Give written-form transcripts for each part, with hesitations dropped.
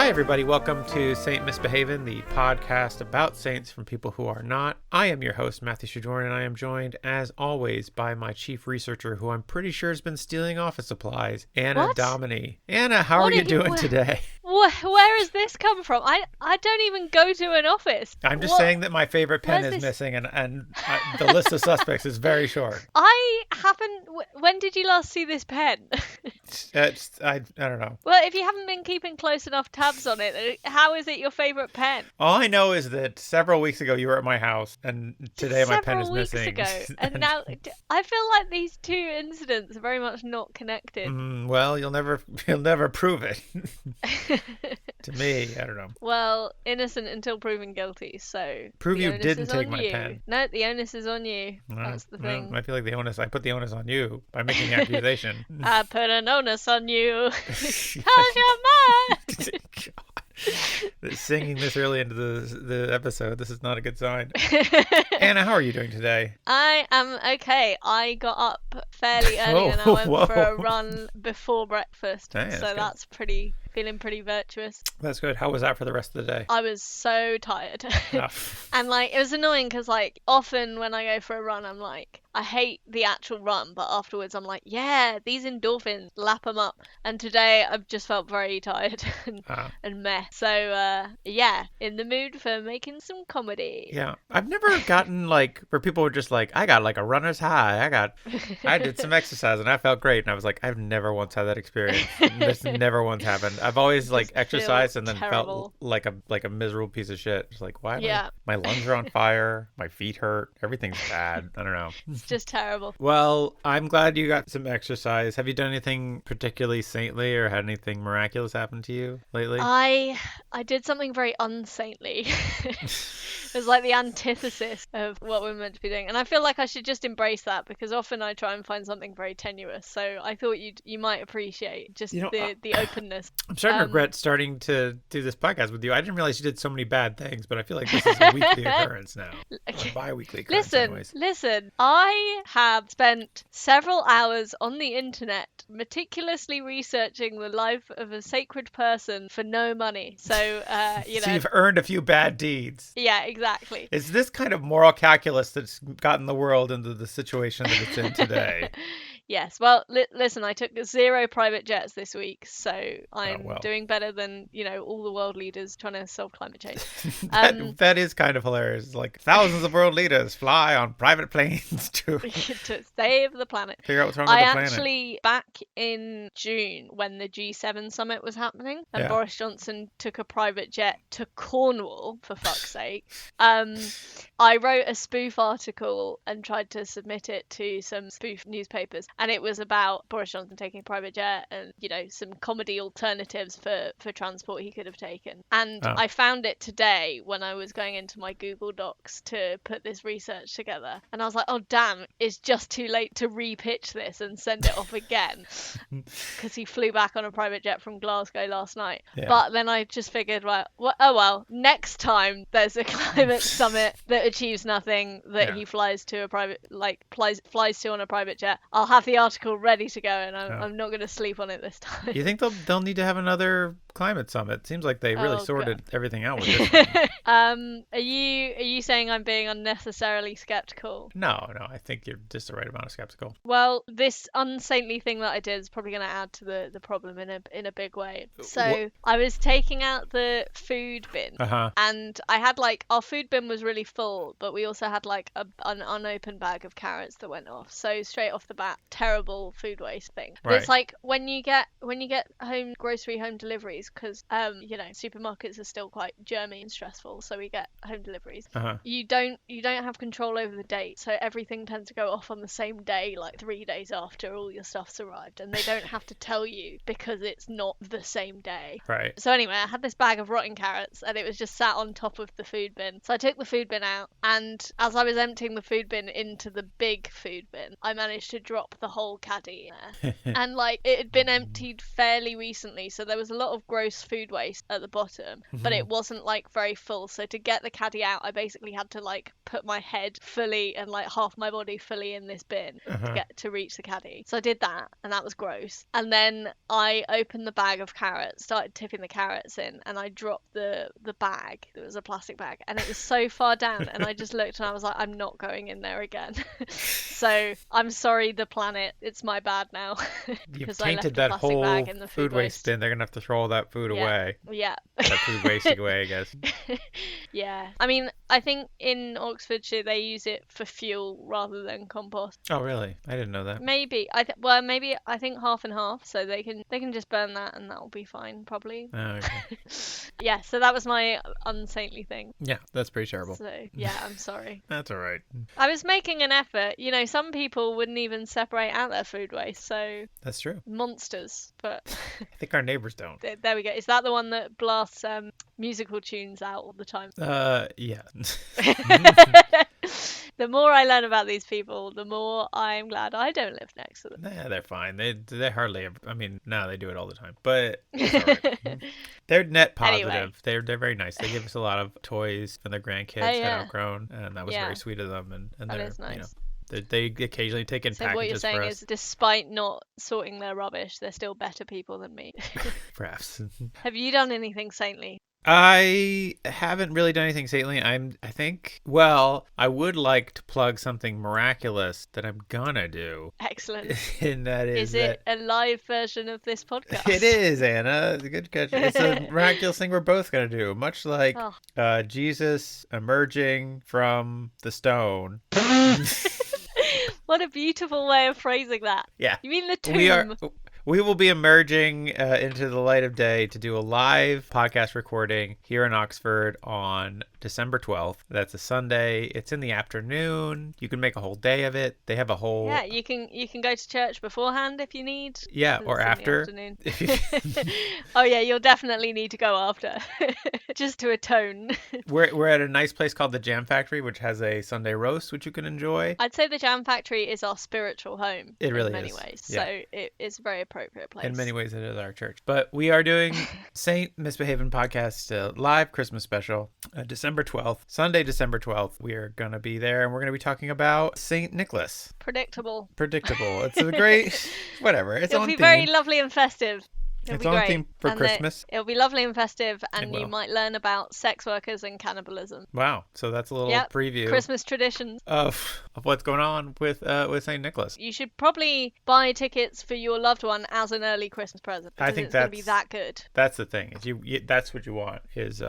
Hi, everybody. Welcome to Saint Misbehavin', the podcast about saints from people who are not. I am your host, Matthew Shadorn, and I am joined, as always, by my chief researcher, who I'm pretty sure has been stealing office supplies, Anna What? Dominy. Anna, how are you doing today? Where has this come from? I don't even go to an office. I'm just saying that my favorite pen is missing, and the list of suspects is very short. When did you last see this pen? I don't know. Well, if you haven't been keeping close enough tabs on it, how is it your favorite pen? All I know is that several weeks ago you were at my house, and today my pen is missing. Several weeks ago, and now I feel like these two incidents are very much not connected. Well, you'll never prove it. To me, I don't know. Well, innocent until proven guilty, so prove you didn't take my pen. No, the onus is on you. That's the thing. I feel like I put the onus on you by making the accusation. I put an onus on you. How's your mind? Singing this early into the episode, this is not a good sign. Anna, how are you doing today? I am okay. I got up fairly early and I went for a run before breakfast. Hey, that's feeling pretty virtuous. That's good. How was that for the rest of the day? I was so tired. And it was annoying because often when I go for a run, I'm like, I hate the actual run, but afterwards I'm like, yeah, these endorphins, lap them up. And today I've just felt very tired and meh. So yeah, in the mood for making some comedy. Yeah, I've never gotten where people were just like, I got a runner's high. I did some exercise and I felt great. And I was like, I've never once had that experience. This never once happened. I've always exercised and then terrible. felt like a miserable piece of shit. It's like, why? My lungs are on fire. My feet hurt. Everything's bad. I don't know. It's just terrible. Well, I'm glad you got some exercise. Have you done anything particularly saintly or had anything miraculous happen to you lately? I did something very unsaintly. It was like the antithesis of what we're meant to be doing. And I feel like I should just embrace that because often I try and find something very tenuous. So I thought you might appreciate just the openness. I'm starting to regret starting to do this podcast with you. I didn't realize you did so many bad things, but I feel like this is a weekly occurrence now. Or bi-weekly occurrence Listen, I have spent several hours on the internet meticulously researching the life of a sacred person for no money. So, So you've earned a few bad deeds. Yeah, exactly. Is this kind of moral calculus that's gotten the world into the situation that it's in today? Yes. Well, listen, I took 0 private jets this week, so I'm doing better than, all the world leaders trying to solve climate change. That is kind of hilarious. Thousands of world leaders fly on private planes to save the planet. Figure out what's wrong with the planet. Actually, back in June, when the G7 summit was happening, and Boris Johnson took a private jet to Cornwall, for fuck's sake, I wrote a spoof article and tried to submit it to some spoof newspapers. And it was about Boris Johnson taking a private jet and, some comedy alternatives for transport he could have taken. And I found it today when I was going into my Google Docs to put this research together. And I was like, oh, damn, it's just too late to re-pitch this and send it off again. Because he flew back on a private jet from Glasgow last night. Yeah. But then I just figured, next time there's a climate summit that achieves nothing that he flies to flies to on a private jet, I'll have the article ready to go, and I'm not going to sleep on it this time. You think they'll need to have another climate summit? Seems like they really sorted everything out with this one. Are you saying I'm being unnecessarily skeptical? No, I think you're just the right amount of skeptical. Well, this unsaintly thing that I did is probably going to add to the problem in a big way. So I was taking out the food bin, and I had our food bin was really full, but we also had an unopened bag of carrots that went off. So straight off the bat, terrible food waste thing. Right. It's when you get home deliveries, because supermarkets are still quite germy and stressful, so we get home deliveries. You don't have control over the date, so everything tends to go off on the same day, 3 days after all your stuff's arrived, and they don't have to tell you because it's not the same day. Right. So anyway, I had this bag of rotten carrots and it was just sat on top of the food bin. So I took the food bin out, and as I was emptying the food bin into the big food bin, I managed to drop the whole caddy in there. And like it had been emptied fairly recently, so there was a lot of gross food waste at the bottom, but it wasn't like very full. So to get the caddy out, I basically had to like put my head fully and like half my body fully in this bin to reach the caddy. So I did that, and that was gross. And then I opened the bag of carrots, started tipping the carrots in, and I dropped the bag. It was a plastic bag, and it was so far down, and I just looked and I was like, I'm not going in there again. So I'm sorry, the planet, it's my bad now. You've tainted that whole bag in the food waste bin. They're gonna have to throw all that food away. Yeah. That food wasted away, I guess. Yeah. I mean, I think in Oxfordshire they use it for fuel rather than compost. Oh, really? I didn't know that. Maybe. Maybe I think half and half, so they can just burn that and that'll be fine, probably. Oh, okay. Yeah, so that was my unsaintly thing. Yeah, that's pretty terrible. So, yeah, I'm sorry. That's all right. I was making an effort. You know, some people wouldn't even separate out their food waste, so... That's true. Monsters, but... I think our neighbors don't. There we go. Is that the one that blasts musical tunes out all the time? Yeah. The more I learn about these people, the more I'm glad I don't live next to them. Nah, they're fine. They hardly ever... I mean, no, they do it all the time. But it's all right. They're net positive. Anyway. They're very nice. They give us a lot of toys when their grandkids had outgrown, and that was very sweet of them. And that they're, is nice. You know, they occasionally take in packages for us. So what you're saying is, despite not sorting their rubbish, they're still better people than me. Perhaps. Have you done anything saintly? I haven't really done anything saintly. I think, well, I would like to plug something miraculous that I'm gonna do. Excellent. And that is it a live version of this podcast? It is, Anna. It's a good catch. It's a miraculous thing we're both gonna do. Much like Jesus emerging from the stone. What a beautiful way of phrasing that. Yeah. You mean the tomb? We will be emerging into the light of day to do a live podcast recording here in Oxford on December 12th. That's a Sunday. It's in the afternoon. You can make a whole day of it. They have a whole... Yeah, you can go to church beforehand if you need. Yeah, or after. Oh yeah, you'll definitely need to go after. Just to atone. We're at a nice place called the Jam Factory, which has a Sunday roast, which you can enjoy. I'd say the Jam Factory is our spiritual home. It really in many is. ways. Yeah. So it is a very appropriate place. In many ways, it is our church. But we are doing Saint Misbehaving Podcast live Christmas special, December 12th, Sunday, December 12th. We are going to be there, and we're going to be talking about Saint Nicholas. Predictable. It's a great, whatever. It'll be very lovely and festive. It's on theme for Christmas. It'll be lovely and festive, and you might learn about sex workers and cannibalism. Wow! So that's a little preview. Christmas traditions of what's going on with Saint Nicholas. You should probably buy tickets for your loved one as an early Christmas present. I think it's going to be that good. That's the thing. That's what you want is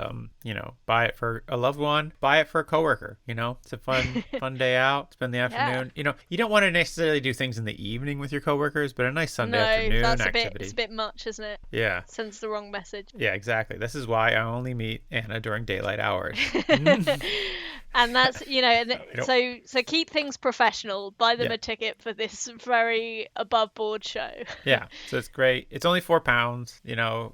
buy it for a loved one, buy it for a coworker. It's a fun day out. Spend the afternoon. You don't want to necessarily do things in the evening with your coworkers, but a nice Sunday afternoon activity. It's a bit much, isn't it? Yeah. Sends the wrong message. Yeah, exactly. This is why I only meet Anna during daylight hours. And that's, so keep things professional. Buy them a ticket for this very above board show. Yeah, so it's great. It's only £4.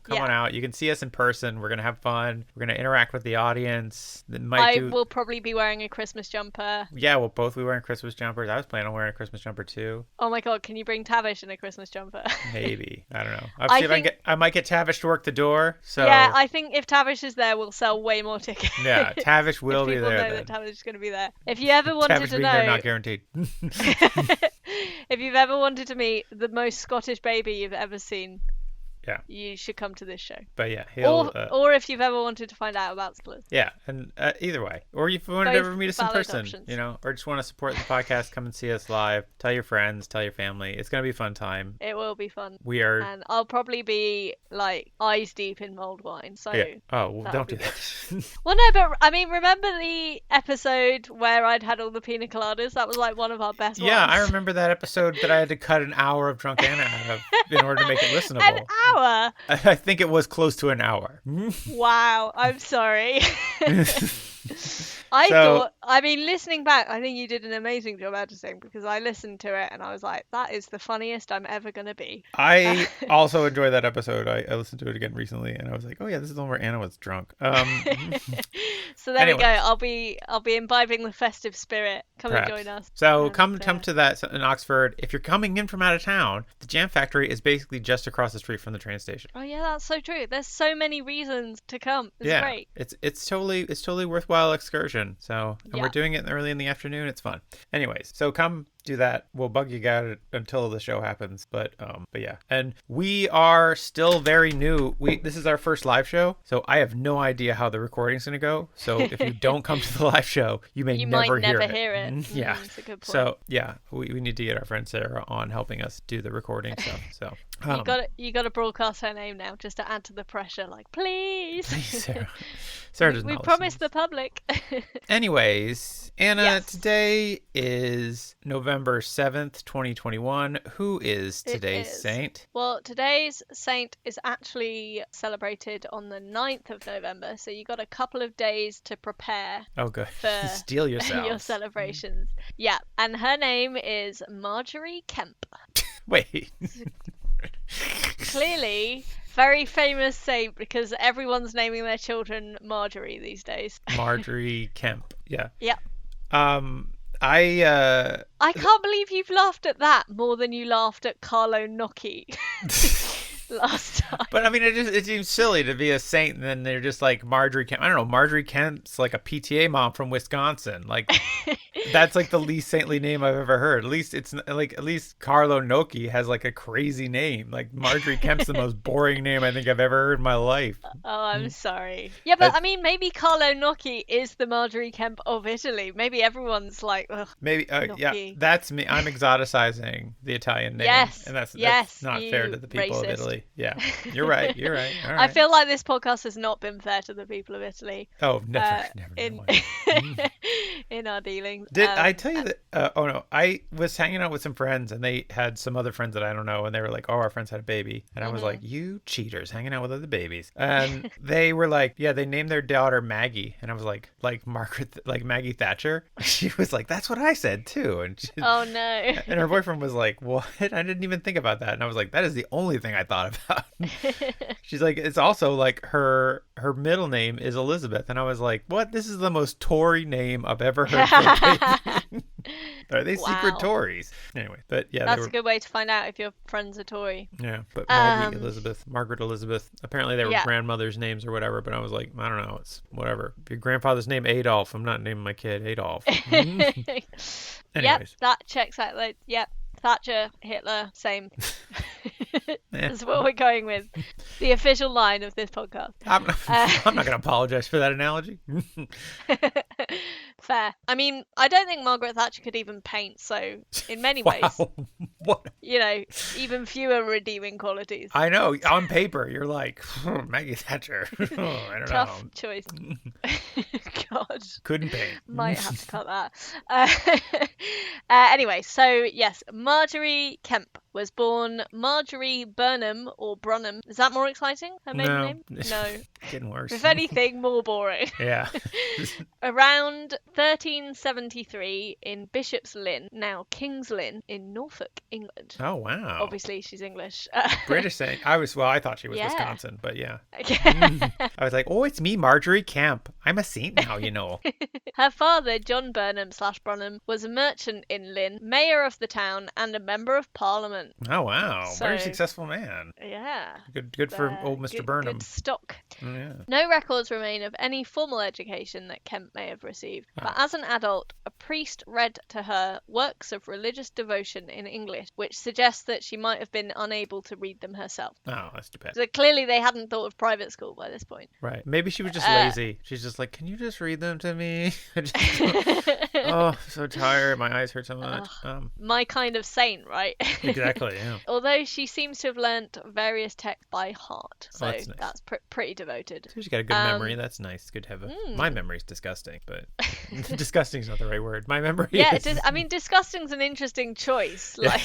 Come on out. You can see us in person. We're going to have fun. We're going to interact with the audience. I will probably be wearing a Christmas jumper. Yeah, we'll both be wearing Christmas jumpers. I was planning on wearing a Christmas jumper too. Oh my God, can you bring Tavish in a Christmas jumper? Maybe. I don't know. I'll see if I might get Tavish to work the door. So yeah, I think if Tavish is there, we'll sell way more tickets. Yeah, Tavish will be there. Know that Tavish is going to be there. If you ever wanted Tavish to being know, there, not guaranteed. If you've ever wanted to meet the most Scottish baby you've ever seen, yeah, you should come to this show. But yeah, or if you've ever wanted to find out about Split. Yeah, and either way, or if you wanted to ever meet us in person, options. Or just want to support the podcast, come and see us live. Tell your friends, tell your family. It's gonna be a fun time. It will be fun. And I'll probably be like eyes deep in mulled wine. So yeah. Oh, well, don't do that. Well, no, but I mean, remember the episode where I'd had all the pina coladas? That was like one of our best ones. Yeah, I remember that episode that I had to cut an hour of Drunk Anna out of in order to make it listenable. An hour? I think it was close to an hour. Wow, I'm sorry. I I mean, listening back, I think you did an amazing job editing, because I listened to it and I was like, that is the funniest I'm ever going to be. I also enjoy that episode. I listened to it again recently, and I was like, oh yeah, this is the one where Anna was drunk. So there we go. I'll be imbibing the festive spirit. Come perhaps. and join us. So come to that in Oxford. If you're coming in from out of town, the Jam Factory is basically just across the street from the train station. Oh yeah, that's so true. There's so many reasons to come. It's great. It's totally worthwhile excursion. So we're doing it early in the afternoon. It's fun. Anyways, so come do that. We'll bug you guys until the show happens. But yeah. And we are still very new. This is our first live show, so I have no idea how the recording's gonna go. So if you don't come to the live show, you might never hear it. Yeah. That's a good point. So yeah, we need to get our friend Sarah on helping us do the recording stuff. So you got to broadcast her name now, just to add to the pressure. Like, please, Sarah. Sarah does not. We promised the public. Anyways, Anna, today is November 7th, 2021. Who is today's saint? Well, today's saint is actually celebrated on the 9th of November, so you got a couple of days to prepare. Oh, good. For Steel yourself. Your celebrations. Yeah, and her name is Margery Kempe. Wait. Clearly, very famous saint, because everyone's naming their children Margery these days. Margery Kempe. Yeah. Yeah. I can't believe you've laughed at that more than you laughed at Carlo Gnocchi last time. But I mean, it seems silly to be a saint and then they're just like Margery Kempe. I don't know. Margery Kempe's like a PTA mom from Wisconsin. Like, that's like the least saintly name I've ever heard. At least Carlo Gnocchi has like a crazy name. Like, Margery Kempe's the most boring name I think I've ever heard in my life. Oh, I'm sorry. Yeah, but I mean, maybe Carlo Gnocchi is the Margery Kempe of Italy. Maybe everyone's like, ugh. Maybe, yeah, that's me. I'm exoticizing the Italian name. Yes, and that's not fair to the people of Italy. Yeah, you're right. All right. I feel like this podcast has not been fair to the people of Italy. Oh, never. In our dealings. Did I tell you that? Oh no, I was hanging out with some friends, and they had some other friends that I don't know, and they were like, "Oh, our friends had a baby," and I was like, "You cheaters, hanging out with other babies." And they were like, "Yeah, they named their daughter Maggie," and I was like Maggie Thatcher. She was like, "That's what I said too," and oh no. And her boyfriend was like, "What? I didn't even think about that," and I was like, "That is the only thing I thought about." She's like, "It's also like her middle name is Elizabeth," and I was like, "What? This is the most Tory name I've ever heard." Are they secret Tories? Anyway, but yeah, that's a good way to find out if your friends are Tory. Yeah, but Margaret Elizabeth. Apparently, they were grandmother's names or whatever. But I was like, I don't know. It's whatever. If your grandfather's name Adolf, I'm not naming my kid Adolf. Anyways, yep, that checks out. Like, yep. Thatcher, Hitler, same. That's what we're going with. The official line of this podcast. I'm not going to apologize for that analogy. Fair. I mean, I don't think Margaret Thatcher could even paint, so in many ways, what? Even fewer redeeming qualities. I know. On paper, you're like, Maggie Thatcher. I don't know. Tough choice. God. Couldn't paint. Might have to cut that. Anyway, so yes, Margery Kempe was born Margery Burnham or Brunham. Is that more exciting? Her maiden name? No. Getting worse. If anything, more boring. Yeah. Around 1373 in Bishop's Lynn, now King's Lynn, in Norfolk, England. Oh, wow. Obviously, she's English. British saying. I thought she was Wisconsin, but yeah. I was like, oh, it's me, Margery Kempe. I'm a saint now, you know. Her father, John Burnham / Brunham, was a merchant in Lynn, mayor of the town, and a member of Parliament. Oh, wow. Very successful man. Yeah. Good for old Mr. Burnham. Good stock. Oh, yeah. No records remain of any formal education that Kempe may have received, but as an adult, a priest read to her works of religious devotion in English, which suggests that she might have been unable to read them herself. Oh, that's too bad. So clearly they hadn't thought of private school by this point. Right. Maybe she was just lazy. She's just like, can you just read them to me? Oh, so tired. My eyes hurt so much. My kind of saint, right? Exactly, yeah. Although she seems to have learnt various texts by heart, so that's nice. That's pretty devout. devoted. So she's got a good memory. That's nice. It's good to have my memory's disgusting, but disgusting's not the right word. My memory is... I mean, disgusting's an interesting choice. Like,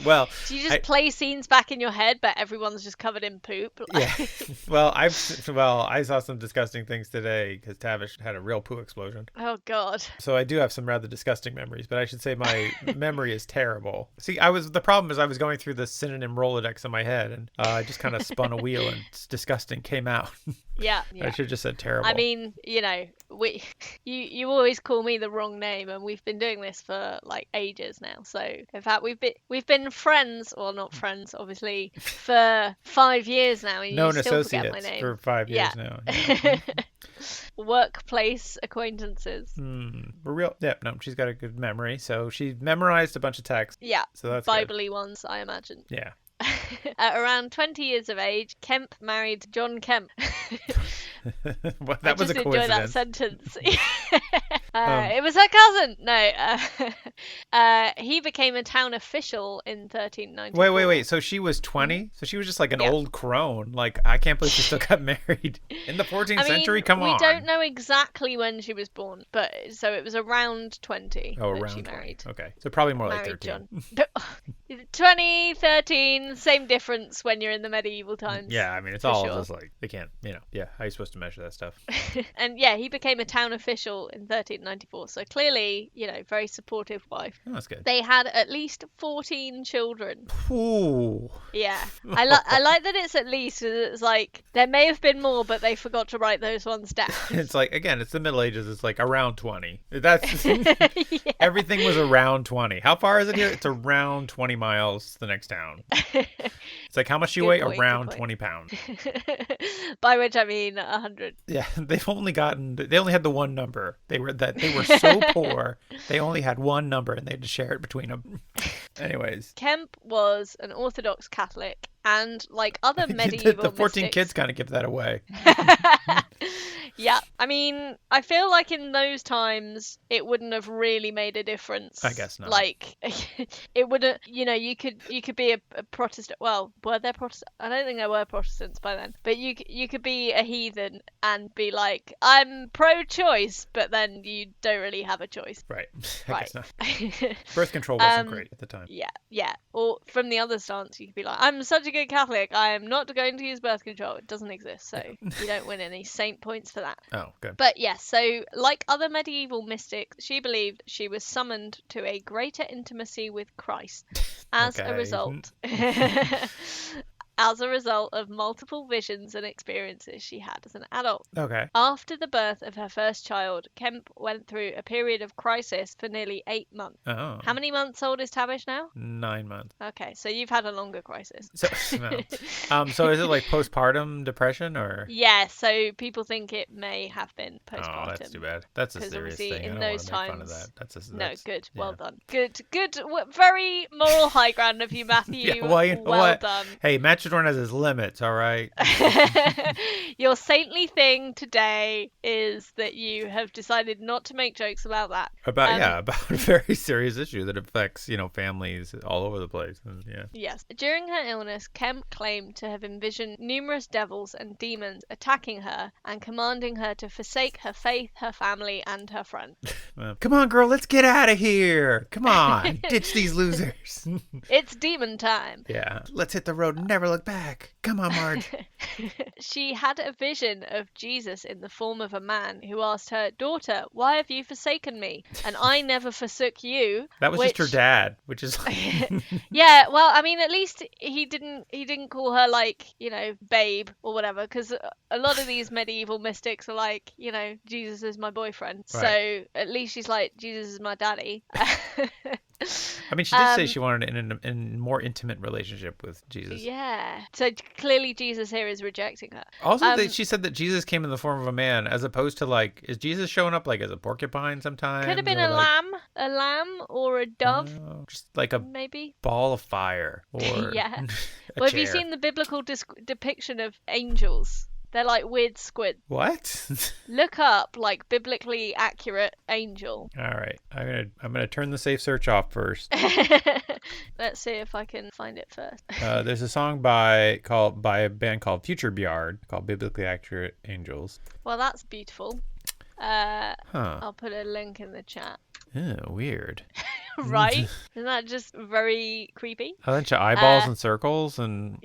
well, do you just play scenes back in your head, but everyone's just covered in poop? Yeah. Well, I saw some disgusting things today because Tavish had a real poo explosion. Oh God. So I do have some rather disgusting memories, but I should say my memory is terrible. See, the problem is I was going through the synonym Rolodex in my head, and I just kind of spun a wheel, and disgusting came out. Yeah. I should have just said terrible. I mean, you always call me the wrong name, and we've been doing this for like ages now. So in fact, we've been friends, well, not friends, obviously, for 5 years now, and known you still associates forget my name for 5 years now. Yeah. Workplace acquaintances. We're real. Yeah, no, she's got a good memory, so she memorized a bunch of texts. Yeah, so that's Bible-y ones, I imagine. Yeah. At around 20 years of age, Kemp married John Kemp. Well, that was a coincidence. I just enjoy that sentence. It was her cousin. No, he became a town official in 1394. Wait. So she was 20? So she was just like an old crone. Like, I can't believe she still got married in the 14th century. Come on. We don't know exactly when she was born, but so it was around 20. Oh, that around she 20. Married. Okay, so probably more like Married 13. John. 20, 13, same difference when you're in the medieval times. Yeah, I mean, it's all just like, they can't, yeah, how are you supposed to measure that stuff? And yeah, he became a town official in 1394. So clearly, very supportive wife. Oh, that's good. They had at least 14 children. Ooh. Yeah. I like that it's at least. It's like, there may have been more, but they forgot to write those ones down. It's like, again, it's the Middle Ages. It's like around 20. That's Yeah. Everything was around 20. How far is it here? It's around 20 miles to the next town. It's like, how much do you weigh? Around 20 pounds. By which I mean 100. Yeah, they only had the one number. They were so poor, they only had one number and they had to share it between them. Anyways. Kemp was an Orthodox Catholic, and like other medieval the 14 mystics, kids kind of give that away. Yeah, I mean, I feel like in those times it wouldn't have really made a difference. I guess not. Like, it wouldn't. You could be a Protestant. Well, were there Protestant? I don't think there were Protestants by then. But you could be a heathen and be like, I'm pro-choice, but then you don't really have a choice. Right. I guess not. Birth control wasn't great at the time. Yeah. Or from the other stance, you could be like, I'm such a good Catholic, I am not going to use birth control. It doesn't exist, so you don't win any saint points for that. Oh, good. But yes, so like other medieval mystics, she believed she was summoned to a greater intimacy with Christ as a result. As a result of multiple visions and experiences she had as an adult. Okay. After the birth of her first child, Kemp went through a period of crisis for nearly 8 months. Oh. How many months old is Tavish now? 9 months. Okay, so you've had a longer crisis. So is it like postpartum depression or? Yeah, so people think it may have been postpartum. Oh, that's too bad. That's a serious thing. In I don't those want to make times, fun of that. Good. Yeah. Well done. Good. Very moral high ground of you, Matthew. Yeah, well, you know well what? Done. Hey, Matchadorn has his limits, all right? Your saintly thing today is that you have decided not to make jokes about that. About a very serious issue that affects, families all over the place. And, yeah. Yes. During her illness, Kemp claimed to have envisioned numerous devils and demons attacking her and commanding her to forsake her faith, her family, and her friends. Come on, girl, let's get out of here. Come on, ditch these losers. It's demon time. Yeah. Let's hit the road and never look back. Come on, Marge. She had a vision of Jesus in the form of a man who asked her, "Daughter, why have you forsaken me? And I never forsook you." That was just her dad, which is Yeah, well, I mean, at least he didn't call her like, babe or whatever, because a lot of these medieval mystics are like, Jesus is my boyfriend. Right. So at least she's like, Jesus is my daddy. I mean, she did say she wanted a more intimate relationship with Jesus. Yeah. So clearly Jesus here is rejecting her. Also, she said that Jesus came in the form of a man, as opposed to like, is Jesus showing up like as a porcupine sometimes? Could have been a lamb or a dove. Just like a maybe ball of fire or yeah. Well, have you seen the biblical depiction of angels? They're like weird squid. What? Look up like biblically accurate angel. All right, I'm gonna turn the safe search off first. Let's see if I can find it first. There's a song by a band called Future Biard called Biblically Accurate Angels. Well, that's beautiful. I'll put a link in the chat. Ew, weird. Right? Isn't that just very creepy? A bunch of eyeballs and circles and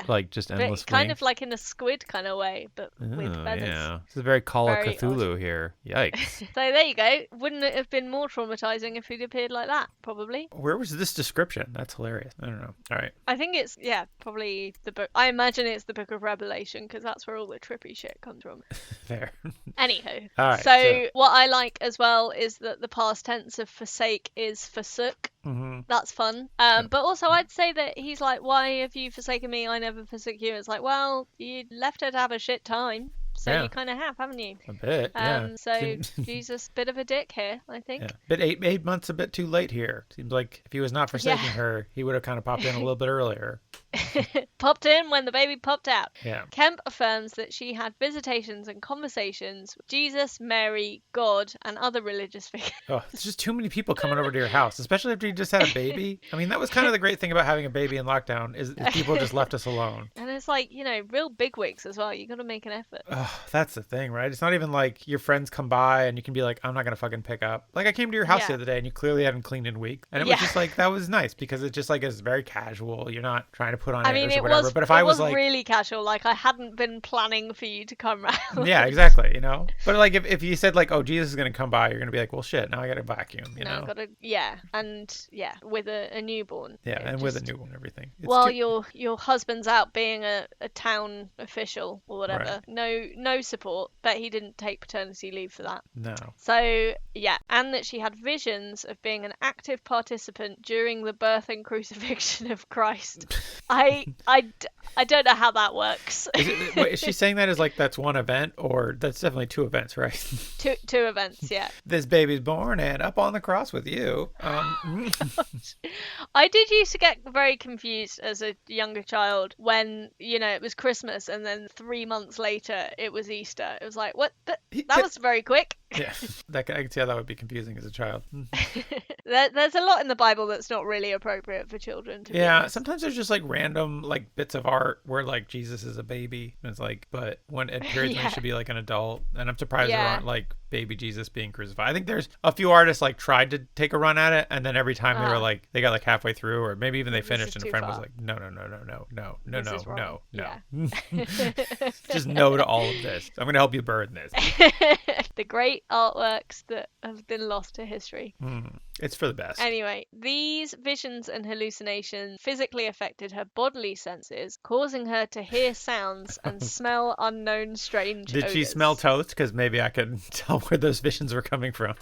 like just endless but kind flame. of like in a squid kind of way, but with feathers. Yeah, this is very Call of Very Cthulhu here. Yikes. So there you go. Wouldn't it have been more traumatizing if he'd appeared like that? Probably. Where was this description? That's hilarious. I don't know. All right. I think it's probably the book. I imagine it's the Book of Revelation because that's where all the trippy shit comes from. Fair. Anywho, all right, so what I like as well is that the past tense of forsake is forsook. Mm-hmm. That's fun. But also I'd say that he's like, why have you forsaken me? I never forsook you. It's like, well, you left her to have a shit time. So you kind of have, haven't you? A bit, yeah. So Jesus, bit of a dick here, I think. Yeah. But 8 months a bit too late here. Seems like if he was not forsaking her, he would have kind of popped in a little bit earlier. Popped in when the baby popped out. Yeah. Kemp affirms that she had visitations and conversations with Jesus, Mary, God, and other religious figures. Oh, there's just too many people coming over to your house, especially after you just had a baby. I mean, that was kind of the great thing about having a baby in lockdown is people just left us alone. And it's like, real bigwigs as well. You got to make an effort. Oh, that's the thing, right? It's not even like your friends come by and you can be like, I'm not going to fucking pick up. Like I came to your house the other day and you clearly hadn't cleaned in weeks. And it was just like, that was nice because it's just like, it's very casual. You're not trying to put on airs or whatever. But if I was like really casual, like I hadn't been planning for you to come round. Yeah, exactly. But like if you said like, oh, Jesus is going to come by, you're going to be like, well, shit, now I got to vacuum, I've got to, with a newborn. Yeah, and with a newborn and everything. While your husband's out being a town official or whatever, right. no support, but he didn't take paternity leave for that. No. So, and that she had visions of being an active participant during the birth and crucifixion of Christ. I don't know how that works. Is she saying that as like that's one event, or that's definitely two events, right? Two events, yeah. This baby's born and up on the cross with you. I did used to get very confused as a younger child when, it was Christmas and then 3 months later it was Easter. It was like, what? That was very quick. Yeah, I can see how that would be confusing as a child. There's a lot in the Bible that's not really appropriate for children to be honest. Sometimes there's just like random like bits of art where like Jesus is a baby and it's like, but when it periods when he should be like an adult, and I'm surprised there aren't like baby Jesus being crucified. I think there's a few artists like tried to take a run at it, and then every time they were like they got like halfway through, or maybe even they finished and a friend was like, no, just no to all of this. I'm gonna help you burn this. The great artworks that have been lost to history. It's for the best. Anyway, these visions and hallucinations physically affected her bodily senses, causing her to hear sounds and smell unknown strange Did she odors. smell toast? Because maybe I could tell where those visions were coming from.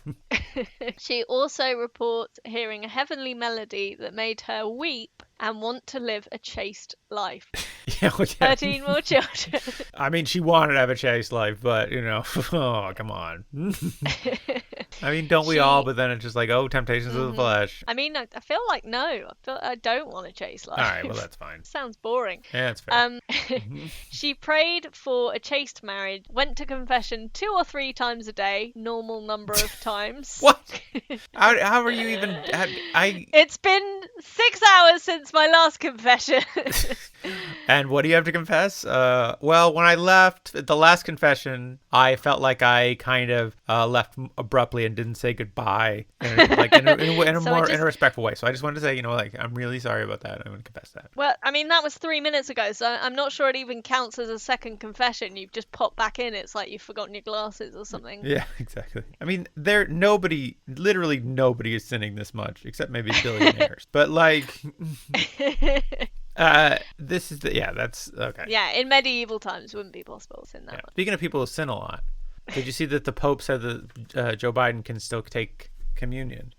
She also reports hearing a heavenly melody that made her weep and want to live a chaste life. 13 more children. I mean, she wanted to have a chaste life, but, oh, come on. I mean, don't we all? But then it's just like, oh, temptations of the flesh. I mean, I feel like no. I don't want a chaste life. All right, well, that's fine. Sounds boring. Yeah, that's fair. She prayed for a chaste marriage, went to confession 2 or 3 times a day, normal number of times. What? How are you even... It's been 6 hours since my last confession. And what do you have to confess? Well, when I left the last confession, I felt like I kind of left abruptly and didn't say goodbye, in a respectful way. So I just wanted to say, I'm really sorry about that. I'm going to confess that. Well, I mean, that was 3 minutes ago, so I'm not sure it even counts as a second confession. You've just popped back in. It's like you've forgotten your glasses or something. Yeah, exactly. I mean, literally nobody is sinning this much, except maybe billionaires. But like... that's okay. Yeah, in medieval times wouldn't be possible to sin that much. Speaking of people who sin a lot, did you see that the Pope said that Joe Biden can still take communion.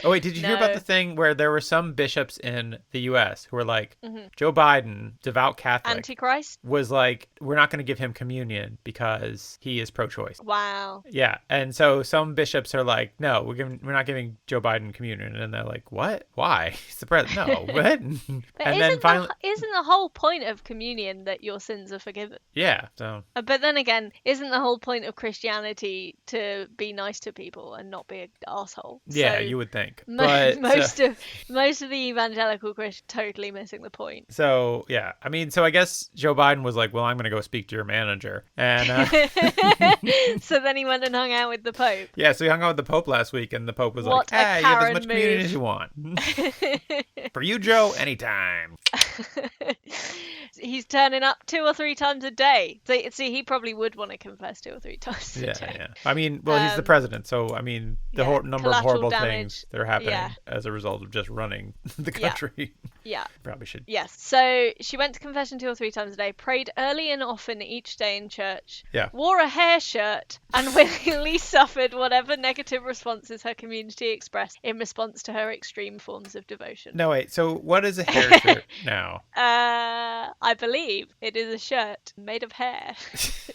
Oh, wait, did you hear about the thing where there were some bishops in the U.S. who were like, Joe Biden, devout Catholic, Antichrist, was like, we're not going to give him communion because he is pro-choice. Wow. Yeah, and so some bishops are like, no, we're not giving Joe Biden communion, and they're like, what? Why? He's the president. No, what? But and then finally, isn't the whole point of communion that your sins are forgiven? Yeah. So. But then again, isn't the whole point of Christianity to be nice to people and not be an asshole? Yeah, so you would think. But most of the evangelical Christians totally missing the point. So yeah, I mean, so I guess Joe Biden was like, well, I'm gonna go speak to your manager, and so then he went and hung out with the Pope. Yeah, so he hung out with the Pope last week, and the Pope was like, hey, you have as much communion as you want. For you, Joe, anytime. He's turning up 2 or 3 times a day. So, see, he probably would want to confess 2 or 3 times a day. Yeah. I mean, well, he's the president, so I mean, the whole number of horrible things that are happening as a result of just running the country. Yeah. Probably should. Yes. So she went to confession 2 or 3 times a day, prayed early and often each day in church, wore a hair shirt, and willingly suffered whatever negative responses her community expressed in response to her extreme forms of devotion. No, wait. So what is a hair shirt now? I believe it is a shirt made of hair.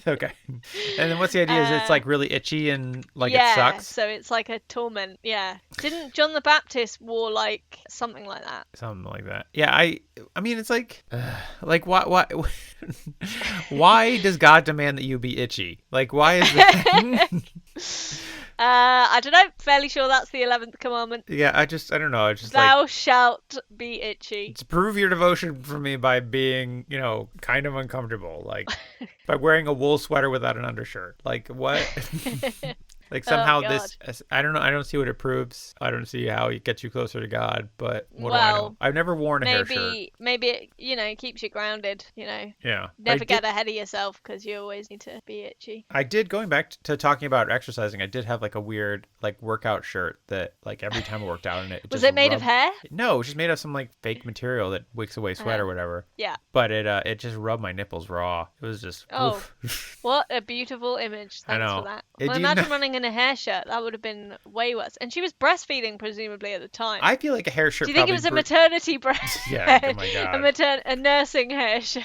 Okay. And then what's the idea? Is it's like really itchy and like it sucks? So it's like a torment. Yeah. Didn't John the Baptist wore like something like that? Something like that. Yeah. I mean, it's like why why does God demand that you be itchy? Like, why is that? I don't know. Fairly sure that's the 11th commandment. Yeah, I don't know. It's just Thou shalt be itchy. To prove your devotion for me by being, kind of uncomfortable, like by wearing a wool sweater without an undershirt. Like, what? Like somehow this, I don't know. I don't see what it proves. I don't see how it gets you closer to God. But what do I know? I've never worn a hair shirt. Maybe it keeps you grounded. Yeah. Never get ahead of yourself because you always need to be itchy. I did, going back to talking about exercising, I did have like a weird like workout shirt that like every time I worked out in it. Was it made of hair? No, it was just made of some like fake material that wicks away sweat or whatever. Yeah. But it just rubbed my nipples raw. It was just. Oof. What a beautiful image. Thanks for that. Well, imagine running in a hair shirt. That would have been way worse. And she was breastfeeding, presumably, at the time. I feel like a hair shirt. Do you think it was a maternity breast? Yeah, oh my God. A nursing hair shirt.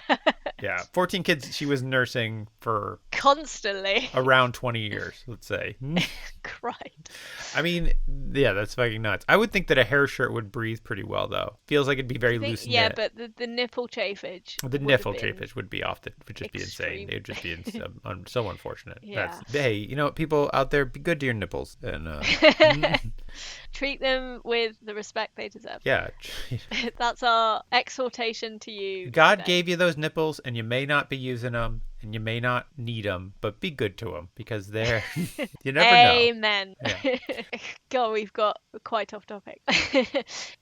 Yeah, 14 kids she was nursing for... Constantly. Around 20 years, let's say. Right. I mean, yeah, that's fucking nuts. I would think that a hair shirt would breathe pretty well, though. Feels like it'd be very loose knit. Yeah, but the nipple chafage. The nipple chafage would be would just be insane. It would just be so unfortunate. Yeah. Hey, people out there, be good to your nipples. And treat them with the respect they deserve. Yeah. That's our exhortation to you. God gave you those nipples, and you may not be using them. And you may not need them, but be good to them because they're, you never know. Amen. Yeah. God, we've got quite off topic.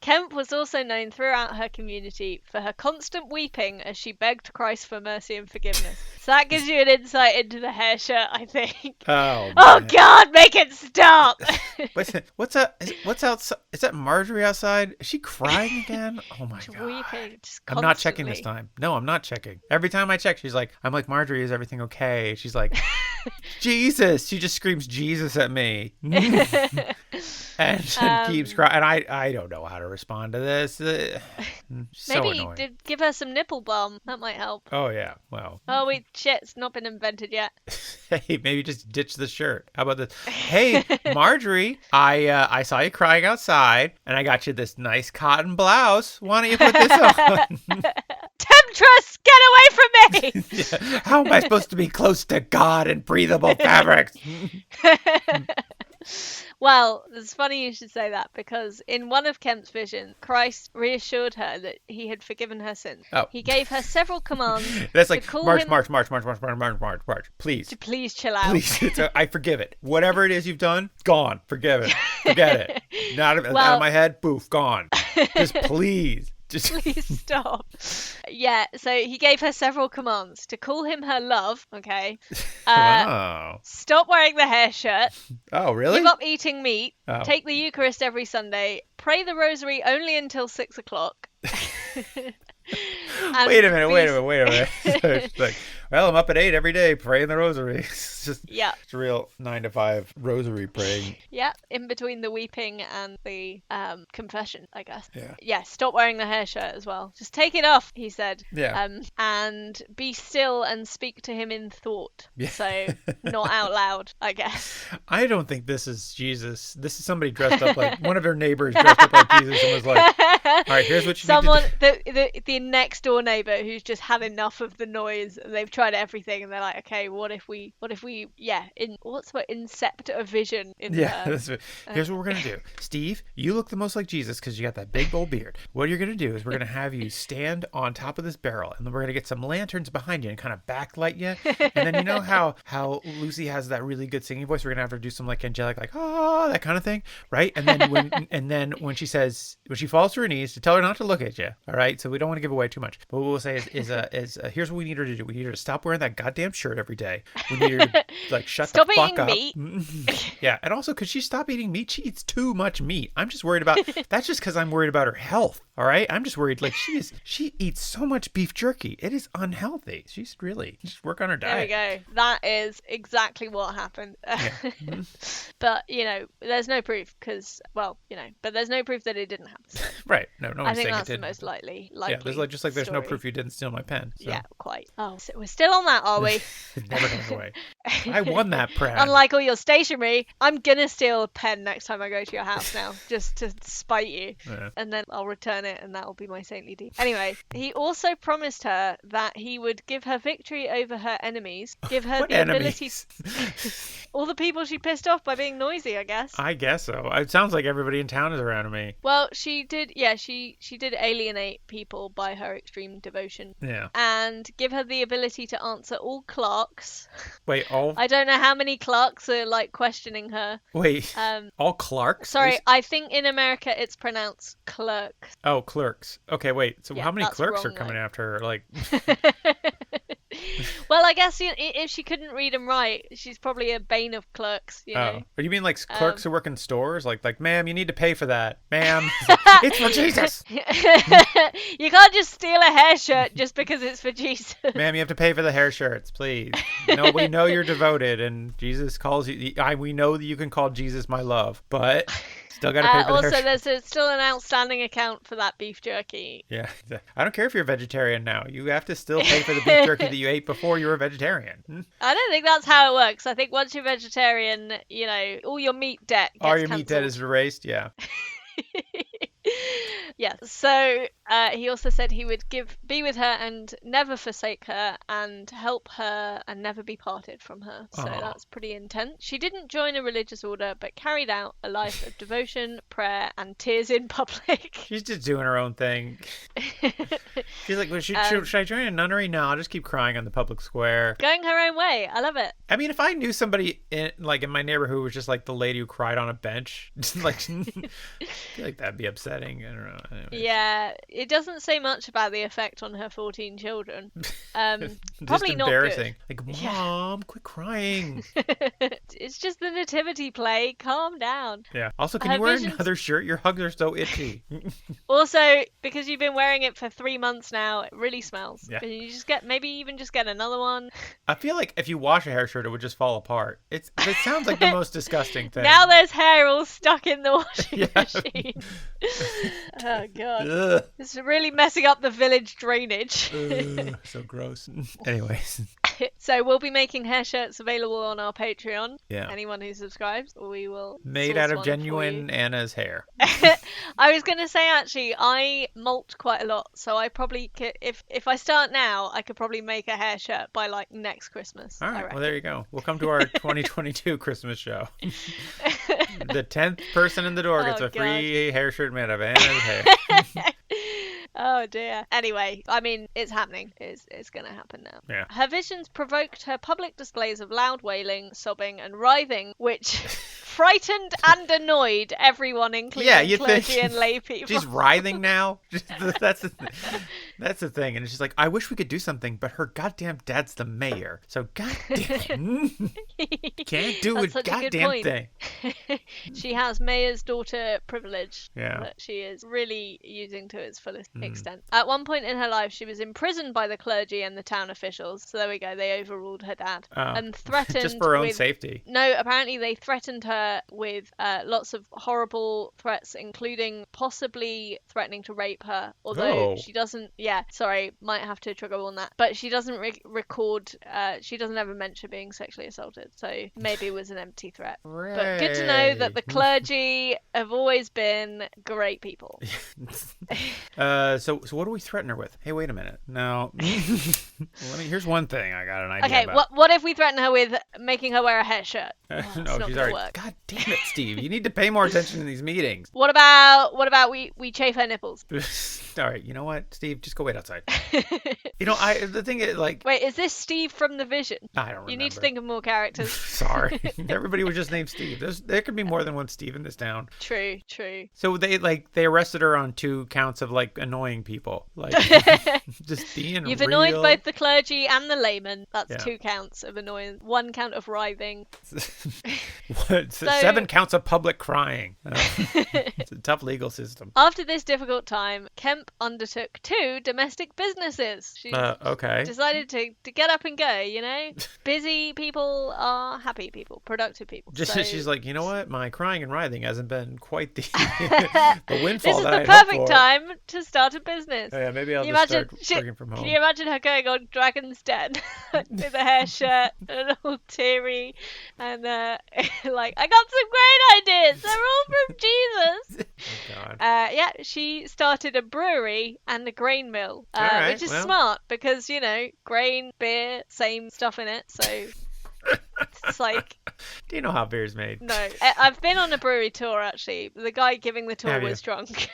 Kempe was also known throughout her community for her constant weeping as she begged Christ for mercy and forgiveness. So that gives you an insight into the hair shirt, I think. Oh God, make it stop. What's outside? Is that Margery outside? Is she crying again? Oh my God. Weeping, just I'm not checking this time. No, I'm not checking. Every time I check, I'm like, Margery, is everything okay? She's like, Jesus. She just screams Jesus at me. And keeps crying. And I don't know how to respond to this. So maybe annoying. Give her some nipple balm. That might help. Oh, yeah. Well. Oh, wait. Shit. It's not been invented yet. Hey, maybe just ditch the shirt. How about this? Hey, Margery, I saw you crying outside, and I got you this nice cotton blouse. Why don't you put this on? Temptress, get away from me! Yeah. How am I supposed to be close to God in breathable fabrics? Well, it's funny you should say that because in one of Kempe's visions, Christ reassured her that he had forgiven her sins. Oh. He gave her several commands. That's like March. Please. Please chill out. Please. I forgive it. Whatever it is you've done, gone. Forgive it. Forget it. Out of my head, boof, gone. Just please. Please stop. Yeah, so he gave her several commands to call him her love, okay? Stop wearing the hair shirt. Oh, really? Give up eating meat. Oh. Take the Eucharist every Sunday. Pray the rosary only until 6 o'clock. Wait a minute. So she's like, well, I'm up at 8 every day praying the rosary. It's just it's a real 9 to 5 rosary praying. Yeah, in between the weeping and the confession, I guess. Yeah. Stop wearing the hair shirt as well. Just take it off, he said. Yeah. And be still and speak to him in thought. Yeah. So not out loud, I guess. I don't think this is Jesus. This is somebody dressed up like one of their neighbors dressed up like Jesus and was like, all right, here's what you need to do. The next door neighbor who's just had enough of the noise and they've tried everything and they're like, okay, what if we incept a vision in here's what we're gonna do. Steve, you look the most like Jesus because you got that big bold beard. What you're gonna do is we're gonna have you stand on top of this barrel and then we're gonna get some lanterns behind you and kind of backlight you. And then you know how Lucy has that really good singing voice. We're gonna have her do some like angelic, like that kind of thing, right? And then when she falls to her knees, to tell her not to look at you. All right, so we don't want to give away too much. But what we'll say is here's what we need her to do. We need her to stop wearing that goddamn shirt every day. We need her to like stop the fuck up. Meat. Yeah, and also could she stop eating meat? She eats too much meat. I'm just worried about that's just because I'm worried about her health. All right, I'm just worried. Like she eats so much beef jerky. It is unhealthy. She's work on her diet. There we go. That is exactly what happened. Yeah. But there's no proof but there's no proof that it didn't happen. So. Right. No, I think that's the most likely. Yeah, there's no proof you didn't steal my pen. So. Yeah, quite. Oh, so we're still on that, are we? It never goes away. I won that pen. Unlike all your stationery, I'm gonna steal a pen next time I go to your house now, just to spite you. Yeah. And then I'll return it, and that'll be my saintly deed. Anyway, he also promised her that he would give her victory over her enemies, give her the ability. All the people she pissed off by being noisy, I guess. I guess so. It sounds like everybody in town is around me. Well, she did. Yeah, she did alienate people by her extreme devotion. Yeah. And give her the ability to answer all clerks. Wait, all? I don't know how many clerks are like questioning her. Wait. All clerks? Sorry, I think in America it's pronounced clerk. Oh, clerks. Okay, wait. So how many clerks are coming after her? Like. Well, I guess if she couldn't read and write, she's probably a bane of clerks. You know? Or you mean like clerks who work in stores? Like, ma'am, you need to pay for that, ma'am. It's for Jesus. You can't just steal a hair shirt just because it's for Jesus. Ma'am, you have to pay for the hair shirts, please. No, we know you're devoted, and Jesus calls you. We know that you can call Jesus my love, but. Still got to pay for the hair. Also, there's still an outstanding account for that beef jerky. Yeah. I don't care if you're a vegetarian now. You have to still pay for the beef jerky that you ate before you were a vegetarian. I don't think that's how it works. I think once you're vegetarian, all your meat debt gets all your cancelled. meat debt is erased, yeah. Yes. So he also said he would be with her and never forsake her and help her and never be parted from her. So that's pretty intense. She didn't join a religious order, but carried out a life of devotion, prayer, and tears in public. She's just doing her own thing. She's like, should I join a nunnery? No, I'll just keep crying on the public square. Going her own way. I love it. I mean, if I knew somebody in my neighborhood who was just like the lady who cried on a bench, like, I feel like that'd be upsetting. I don't know. Anyway. Yeah, it doesn't say much about the effect on her 14 children. Probably not embarrassing. Good. Like, Mom, quit crying. It's just the nativity play. Calm down. Yeah. Also, can you wear another shirt? Your hugs are so itchy. Also, because you've been wearing it for 3 months now, it really smells. Yeah. Can you just get another one? I feel like if you wash a hair shirt, it would just fall apart. It sounds like the most disgusting thing. Now there's hair all stuck in the washing machine. Oh god. Ugh. It's really messing up the village drainage. So gross. Anyways. So we'll be making hair shirts available on our Patreon. Yeah. Anyone who subscribes, we will made out of genuine Anna's hair. I was going to say, actually, I molt quite a lot, so I probably could, if I start now, I could probably make a hair shirt by like next Christmas. All right, well there you go. We'll come to our 2022 Christmas show. The 10th person in the door gets a free hair shirt made of Anna's hair. Oh dear. Anyway, I mean, it's happening. It's going to happen now. Yeah. Her visions provoked her public displays of loud wailing, sobbing, and writhing, which frightened and annoyed everyone, including clergy and lay people. She's writhing now. That's the thing. That's the thing. And it's just like, I wish we could do something, but her goddamn dad's the mayor. So goddamn, can't do a goddamn thing. She has mayor's daughter privilege Yeah. that she is really using to its fullest extent. At one point in her life, she was imprisoned by the clergy and the town officials. So there we go. They overruled her dad and threatened just for her own safety. No, apparently they threatened her with lots of horrible threats, including possibly threatening to rape her. Although she doesn't. Yeah, sorry, might have to trigger on that. But she doesn't record. She doesn't ever mention being sexually assaulted. So maybe it was an empty threat. Right. But good to know that the clergy have always been great people. So what do we threaten her with? Hey, wait a minute. No. Here's one thing I got an idea okay, about. what if we threaten her with making her wear a hair shirt? No, she's already. Work. God damn it, Steve! You need to pay more attention in these meetings. What about we chafe her nipples? All right, you know what, Steve? Just go wait outside. The thing is, like, wait, is this Steve from The Vision? I don't remember. You need to think of more characters. Sorry, everybody was just named Steve. There could be more than one Steve in this town. True. So they arrested her on 2 counts of like annoying people, like just being. You've annoyed both the clergy and the layman. That's 2 counts of annoyance. 1 count of writhing. 7 counts of public crying. It's a tough legal system. After this difficult time, Kemp undertook 2 domestic businesses. She decided to get up and go, Busy people are happy people, productive people. She's like, you know what? My crying and writhing hasn't been quite the windfall. This is the perfect time to start a business. Yeah, maybe I'll just start working from home. Can you imagine her going on Dragon's Den with a hair shirt and all teary and like, I got some great ideas. They're all from Jesus. Oh, God. She started a brewery and a grain mill, which is smart because, grain, beer, same stuff in it. So it's like... Do you know how beer's made? No. I've been on a brewery tour, actually. The guy giving the tour was drunk.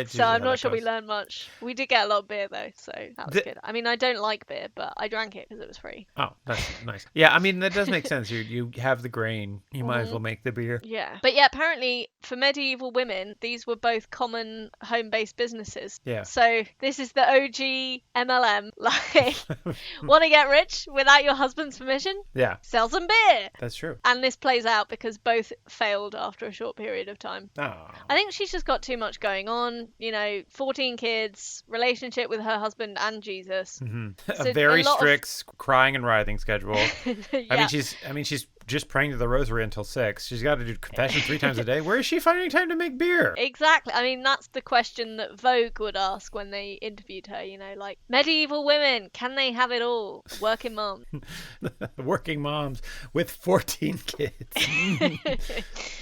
So I'm not sure we learned much. We did get a lot of beer, though, so that was good. I mean, I don't like beer, but I drank it because it was free. Oh, that's nice. Yeah, I mean, that does make sense. You have the grain. You might as well make the beer. Yeah. But yeah, apparently, for medieval women, these were both common home-based businesses. Yeah. So this is the OG MLM. Like, want to get rich without your husband's permission? Yeah. Sell some beer. That's true. And this plays out because both failed after a short period of time. Oh. I think she's just got too much going on. 14 kids, relationship with her husband and Jesus. Mm-hmm. So a very strict crying and writhing schedule. Yeah. I mean, she's just praying to the rosary until 6. She's got to do confession 3 times a day. Where is she finding time to make beer? Exactly. I mean, that's the question that Vogue would ask when they interviewed her, like, medieval women, can they have it all? Working moms. Working moms with 14 kids.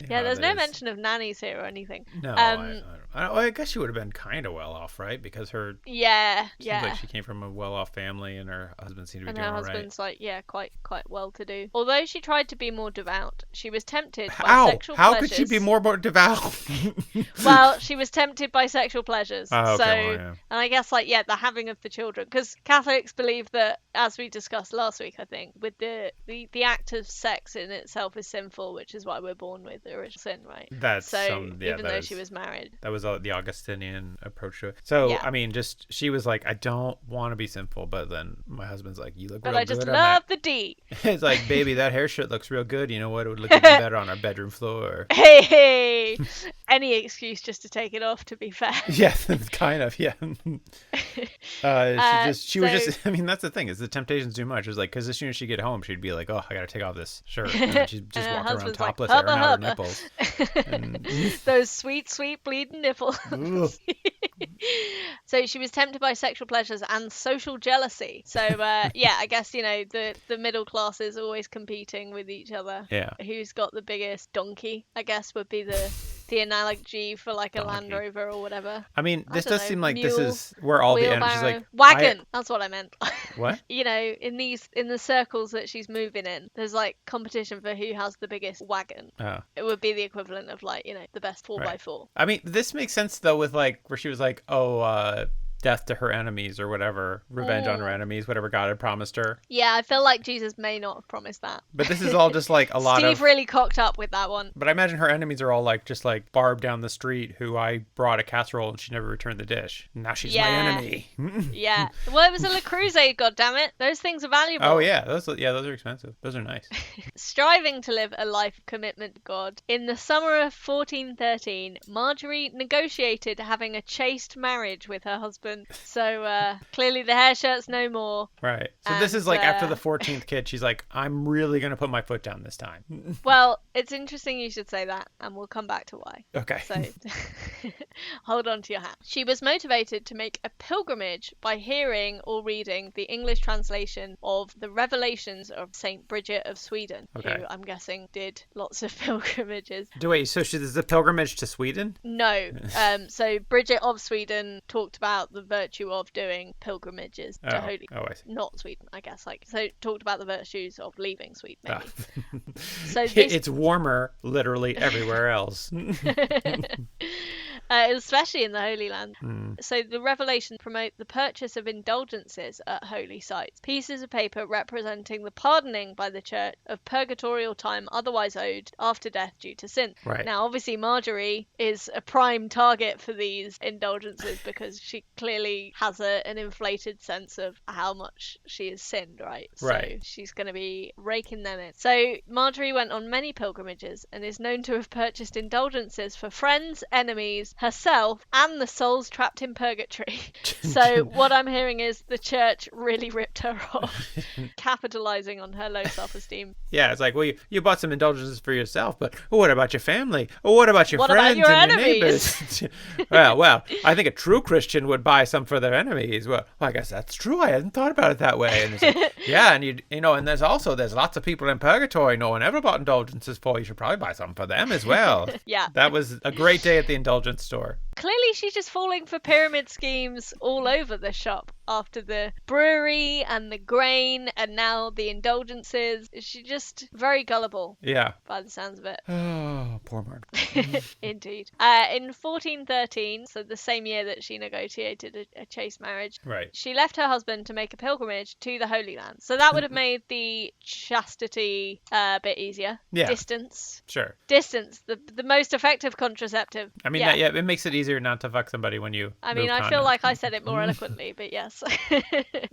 Yeah, there's no mention of nannies here or anything. No, I guess she would have been kind of well off, right? Because her... Yeah. Seems like she came from a well-off family and her husband seemed to be doing all right. And her husband's quite well-to-do. Although she tried to be more devout, she was tempted by sexual pleasures. How could she be more devout? Well, she was tempted by sexual pleasures. Oh, okay, and I guess the having of the children, because Catholics believe that, as we discussed last week, I think, with the act of sex in itself is sinful, which is why we're born with the original sin, right? Even though she was married, that was the Augustinian approach to it. So I mean, she was like, I don't want to be sinful, but then my husband's like, you look real good. But I just love the D. It's like, baby, that hair shirt looks real good. You know what? It would look even better on our bedroom floor. Hey, any excuse just to take it off, to be fair. Yes, kind of, yeah. She was just, I mean, that's the thing, is the temptation's too much. It was like, because as soon as she'd get home, she'd be like, oh, I gotta take off this shirt. And then she'd just walk around topless, airing out her nipples. Those sweet, sweet bleeding nipples. So she was tempted by sexual pleasures and social jealousy. So I guess the middle class is always competing with each other. Yeah. Who's got the biggest donkey, I guess, would be the analogy for like a Land Rover or whatever. I mean, this does seem like mule, this is where all the energy's like wagon. That's what I meant. What? In the circles that she's moving in, there's like competition for who has the biggest wagon. Oh. It would be the equivalent of the best 4x4. I mean, this makes sense though with like where she was like, death to her enemies or whatever, revenge on her enemies, whatever God had promised her. Yeah, I feel like Jesus may not have promised that. But this is all just like a lot Steve really cocked up with that one. But I imagine her enemies are all like just like Barb down the street who I brought a casserole and she never returned the dish. Now she's my enemy. Yeah. Well, it was a Le Creuset, goddammit. Those things are valuable. Oh yeah, those are expensive. Those are nice. Striving to live a life of commitment to God, in the summer of 1413, Margery negotiated having a chaste marriage with her husband. So clearly the hair shirt's no more. Right. So this is like after the 14th kid, she's like, I'm really going to put my foot down this time. Well, it's interesting you should say that, and we'll come back to why. Okay. So hold on to your hat. She was motivated to make a pilgrimage by hearing or reading the English translation of the Revelations of Saint Bridget of Sweden, who I'm guessing did lots of pilgrimages. Wait, so she's a pilgrimage to Sweden? No. So Bridget of Sweden talked about the virtue of doing pilgrimages to Holy. Oh, I see. Not Sweden, I guess. So talked about the virtues of leaving Sweden, maybe. So it's warmer, literally everywhere else. Especially in the Holy Land. So the Revelations promote the purchase of indulgences at holy sites, pieces of paper representing the pardoning by the Church of purgatorial time otherwise owed after death due to sin. Right. Now, obviously, Margery is a prime target for these indulgences because she clearly has an inflated sense of how much she has sinned, right? Right. So she's going to be raking them in. So Margery went on many pilgrimages and is known to have purchased indulgences for friends, enemies, herself, and the souls trapped in purgatory. So what I'm hearing is the church really ripped her off, capitalizing on her low self-esteem. Yeah, it's like, well, you bought some indulgences for yourself, but what about your family? What about your what friends about your and enemies? your neighbors? well, I think a true Christian would buy some for their enemies. Well, I guess that's true. I hadn't thought about it that way. And it's like, yeah, and you know, and there's lots of people in purgatory no one ever bought indulgences for. You should probably buy some for them as well. Yeah. That was a great day at the indulgence store. Clearly she's just falling for pyramid schemes all over the shop. After the brewery and the grain and now the indulgences. She's just very gullible. Yeah. By the sounds of it. Oh, poor Mark. Indeed. In 1413, so the same year that she negotiated a chaste marriage, right, she left her husband to make a pilgrimage to the Holy Land. So that would have made the chastity a bit easier. Yeah. Distance. Sure. Distance, the most effective contraceptive. I mean, it makes it easier not to fuck somebody when you I mean, I feel like I said it more eloquently, but yes.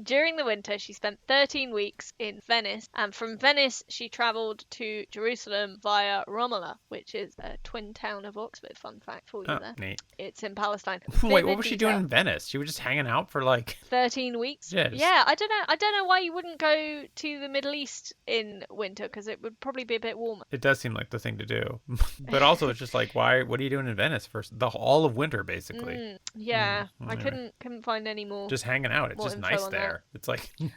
During the winter, she spent 13 weeks in Venice, and from Venice, she travelled to Jerusalem via Romola, which is a twin town of Oxford. Fun fact for you there. Neat. It's in Palestine. Wait, what was she doing in Venice? She was just hanging out for like 13 weeks. Yes. Yeah, I don't know why you wouldn't go to the Middle East in winter, because it would probably be a bit warmer. It does seem like the thing to do, but also it's just like, why? What are you doing in Venice for all of winter, basically? Yeah, I anyway. couldn't find any more. Just hanging out. It's just nice there. It's like well,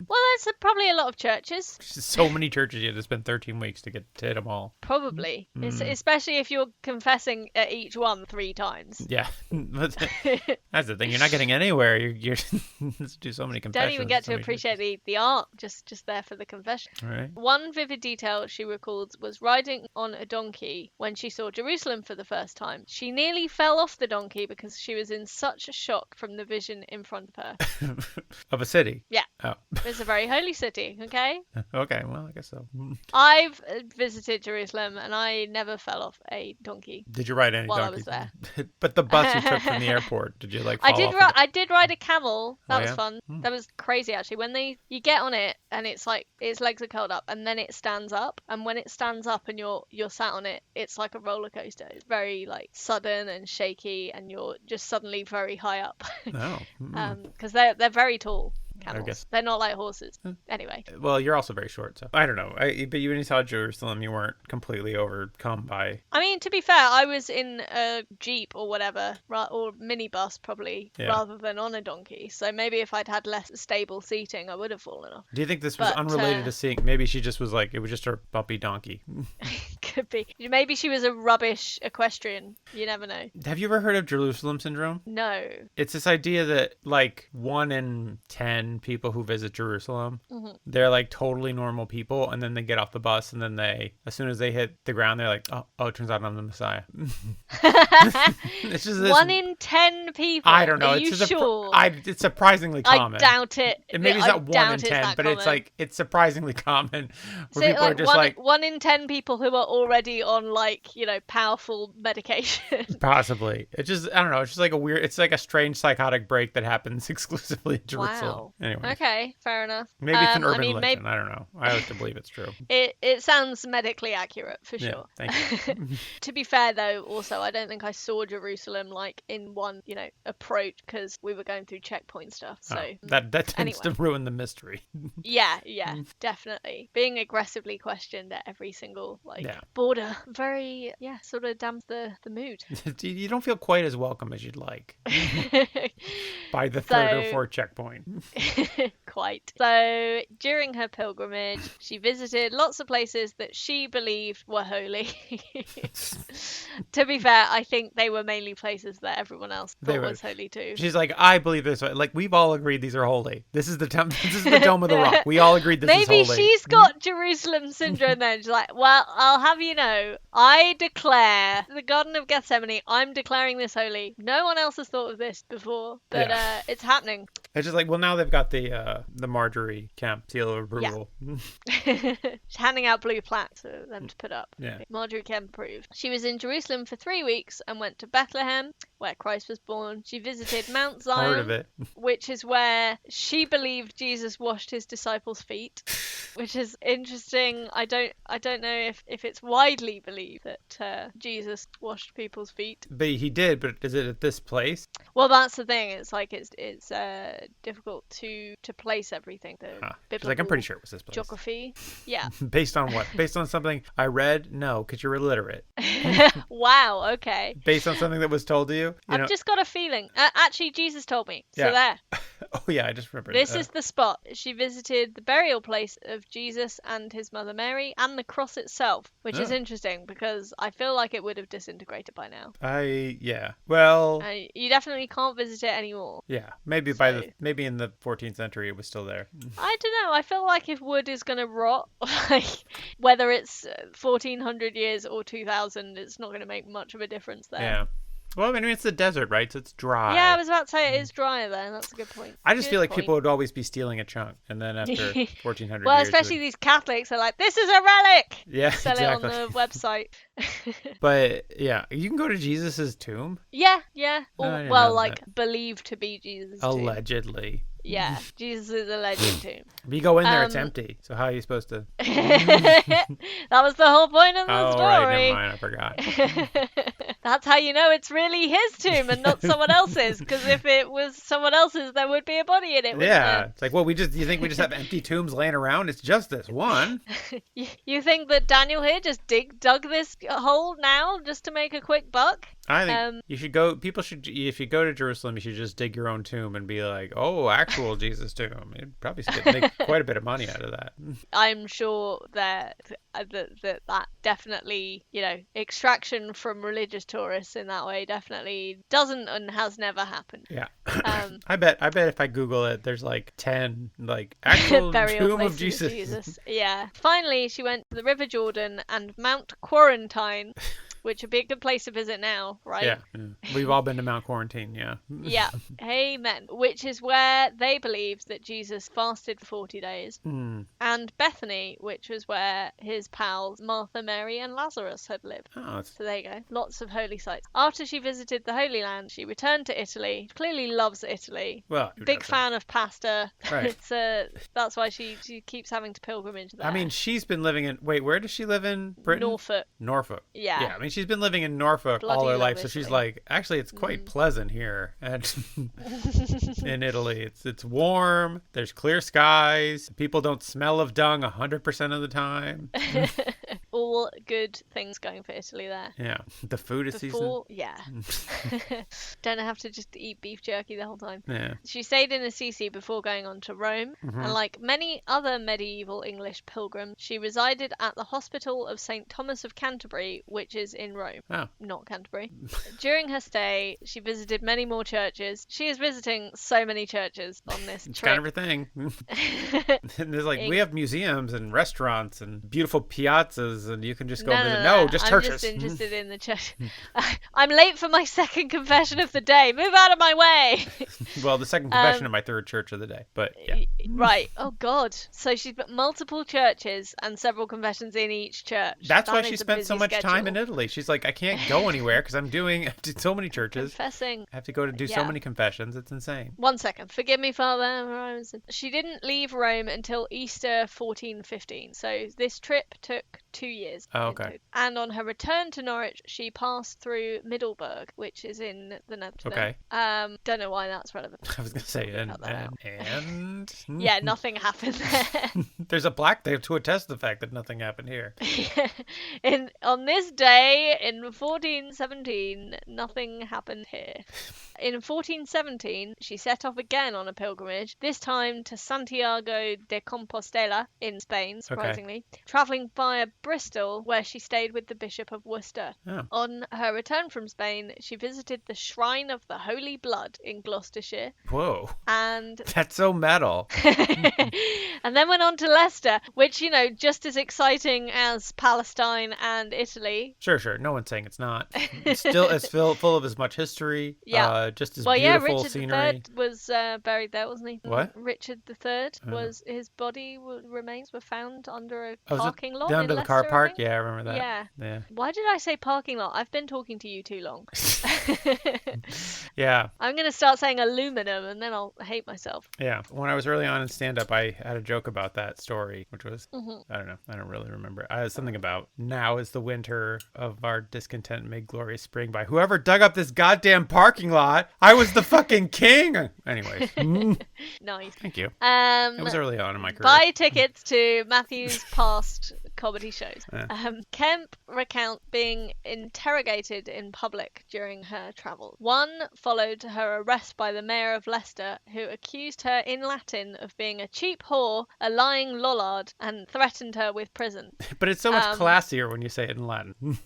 there's probably a lot of churches. So many churches. You had to spend 13 weeks to hit them all. Probably, especially if you're confessing at each one 3 times. Yeah, that's the thing. You're not getting anywhere. You're do so many confessions. Don't even get to appreciate the art. Just there for the confession. Right. One vivid detail she recalls was riding on a donkey when she saw Jerusalem for the first time. She nearly fell off the donkey because she was in such a shock from the vision in front of her. Of a city? Yeah. Oh. It's a very holy city, okay? Okay, well, I guess so. I've visited Jerusalem and I never fell off a donkey. Did you ride any while donkeys? I was there? But the bus you took from the airport, did you like fall off? I did ride a camel. That was yeah? fun. That was crazy actually. When you get on it and it's like its legs are curled up and then it stands up, and when it stands up and you're sat on it, it's like a roller coaster. It's very like sudden and shaky, and you're just suddenly very high up. Oh. Because they're very tall. Camels. I guess. They're not like horses. Anyway. Well, you're also very short, so I don't know. But when you saw Jerusalem, you weren't completely overcome by... I mean, to be fair, I was in a Jeep or whatever, or minibus probably, rather than on a donkey. So maybe if I'd had less stable seating, I would have fallen off. Do you think this was unrelated to seeing... Maybe she just was like, it was just her bumpy donkey. Could be. Maybe she was a rubbish equestrian. You never know. Have you ever heard of Jerusalem syndrome? No. It's this idea that like 1 in 10 people who visit Jerusalem, they're like totally normal people, and then they get off the bus, and then as soon as they hit the ground, they're like, oh, it turns out I'm the Messiah. It's just this, 1 in 10 people. I don't know. Are you sure? It's surprisingly common. I doubt it. Maybe it's not 1 in 10, but it's like it's surprisingly common. Where people are just 1 in 10 people who are already on powerful medication. Possibly. It's just, I don't know. It's just like it's like a strange psychotic break that happens exclusively in Jerusalem. Wow. Anyway. Okay, fair enough. Maybe it's an urban legend. I don't know. I like to believe it's true. It sounds medically accurate for sure. Yeah, thank you. To be fair though, also I don't think I saw Jerusalem in one approach because we were going through checkpoint stuff. So that tends to ruin the mystery. Yeah, definitely. Being aggressively questioned at every single border very sort of damps the mood. You don't feel quite as welcome as you'd like by the third or fourth checkpoint. Quite. So during her pilgrimage, she visited lots of places that she believed were holy. To be fair, I think they were mainly places that everyone else thought was holy too. She's like, I believe this. Like, we've all agreed these are holy. This is the Dome of the Rock. We all agreed this is holy. Maybe she's got Jerusalem syndrome then. She's like, well, I'll have you know, I declare the Garden of Gethsemane, I'm declaring this holy. No one else has thought of this before, but it's happening. It's just like, well, now they've got the Margery Kempe seal of approval. Yeah. She's handing out blue plaques for them to put up. Yeah. Margery Kempe approved. She was in Jerusalem for 3 weeks and went to Bethlehem, where Christ was born. She visited Mount Zion, Heard of it. which is where she believed Jesus washed his disciples' feet, which is interesting. I don't know if it's widely believed that Jesus washed people's feet. But he did. But is it at this place? Well, that's the thing. It's like it's difficult to place everything. She's like, I'm pretty sure it was this place. Geography. Yeah. Based on what? Based on something I read? No, because you're illiterate. Wow. Okay. Based on something that was told to you? I've just got a feeling. Actually, Jesus told me. So there. Oh yeah, I just remembered. This is the spot. She visited the burial place of Jesus and his mother Mary and the cross itself, which is interesting because I feel like it would have disintegrated by now. Well, you definitely can't visit it anymore. Yeah, maybe maybe in the 14th century it was still there. I don't know. I feel like if wood is gonna rot, whether it's 1400 years or 2000, it's not gonna make much of a difference there. Yeah. Well, I mean, it's the desert, right? So it's dry. Yeah, I was about to say it is drier there. That's a good point. I just feel like people would always be stealing a chunk, and then after 1400 well, years... especially these Catholics are like, this is a relic! Yeah, Sell exactly. it on the website. But, yeah, you can go to Jesus' tomb? Yeah. Believed to be Jesus' tomb. Allegedly. Yeah, Jesus is a legend tomb. If you go in there, it's empty. So how are you supposed to... That was the whole point of the story. Oh, right, never mind, I forgot. That's how you know it's really his tomb and not someone else's. Because if it was someone else's, there would be a body in it. Yeah, it's like, well, you think we just have empty tombs laying around? It's just this one. You think that Daniel here just dug this hole now just to make a quick buck? I think you should go. People should, if you go to Jerusalem, you should just dig your own tomb and be like, "Oh, actual Jesus tomb." You'd probably make quite a bit of money out of that. I'm sure that definitely, extraction from religious tourists in that way definitely doesn't and has never happened. Yeah, I bet if I Google it, there's like 10 actual tomb of Jesus. Yeah. Finally, she went to the River Jordan and Mount Quarantine. Which would be a good place to visit now, right? Yeah. We've all been to Mount Quarantine, yeah. Yeah. Amen. Which is where they believed that Jesus fasted for 40 days. Mm. And Bethany, which was where his pals Martha, Mary, and Lazarus had lived. Oh, so there you go. Lots of holy sites. After she visited the Holy Land, she returned to Italy. Clearly loves Italy. Well, big fan of pasta. Right. That's why she keeps having to pilgrimage there. I mean, she's been living in... Wait, where does she live in Britain? Norfolk. Yeah. Yeah, I mean, she's been living in Norfolk all her life, so she's like, actually, it's quite pleasant here in Italy. It's warm. There's clear skies. People don't smell of dung 100% of the time. all good things going for Italy there. Yeah. The food is Before, seasoned. yeah. Don't have to just eat beef jerky the whole time. Yeah. She stayed in Assisi before going on to Rome, and like many other medieval English pilgrims, she resided at the Hospital of St. Thomas of Canterbury, which is in Rome. Oh. Not Canterbury. During her stay, she visited many more churches. She is visiting so many churches on this It's trip. kind of her thing. And there's like, we have museums and restaurants and beautiful piazzas, and you can just go visit. No, just churches. I'm just interested in the church. I'm late for my second confession of the day. Move out of my way. Well, the second confession of my third church of the day, but yeah. Right. Oh God. So she's got multiple churches and several confessions in each church. That's why she spent so much time in Italy. She's like, I can't go anywhere because I do so many churches. Confessing. I have to go to do so many confessions. It's insane. 1 second. Forgive me, Father. She didn't leave Rome until Easter 1415. So this trip took 2 years. Oh, okay. And on her return to Norwich, she passed through Middelburg, which is in the Netherlands. Okay. Don't know why that's relevant. I was going to say, and... Yeah, nothing happened there. There's a plaque there to attest the fact that nothing happened here. On this day in 1417, nothing happened here. In 1417, she set off again on a pilgrimage, this time to Santiago de Compostela in Spain, surprisingly, travelling via Bristol, where she stayed with the Bishop of Worcester. Oh. On her return from Spain, she visited the Shrine of the Holy Blood in Gloucestershire. Whoa. And that's so metal. And then went on to Leicester, which, you know, just as exciting as Palestine and Italy. Sure. No one's saying it's not. It's still as full of as much history. Yeah. Just as beautiful Richard scenery. III was buried there, wasn't he? What? Richard III was his body remains were found under a parking lot down in to the Leicester, car park. I think? Yeah, I remember that. Yeah. Why did I say parking lot? I've been talking to you too long. Yeah. I'm gonna start saying aluminum, and then I'll hate myself. Yeah. When I was early on in stand-up, I had a joke about that story, which was I don't know. I don't really remember. Something about now is the winter of our discontent made glorious spring by whoever dug up this goddamn parking lot. I was the fucking king. Anyways. Nice. Thank you. It was early on in my career. Buy tickets to Matthew's past comedy shows. Kempe recounts being interrogated in public during her travels. One followed her arrest by the mayor of Leicester, who accused her in Latin of being a cheap whore, a lying lollard, and threatened her with prison. But it's so much classier when you say it in Latin.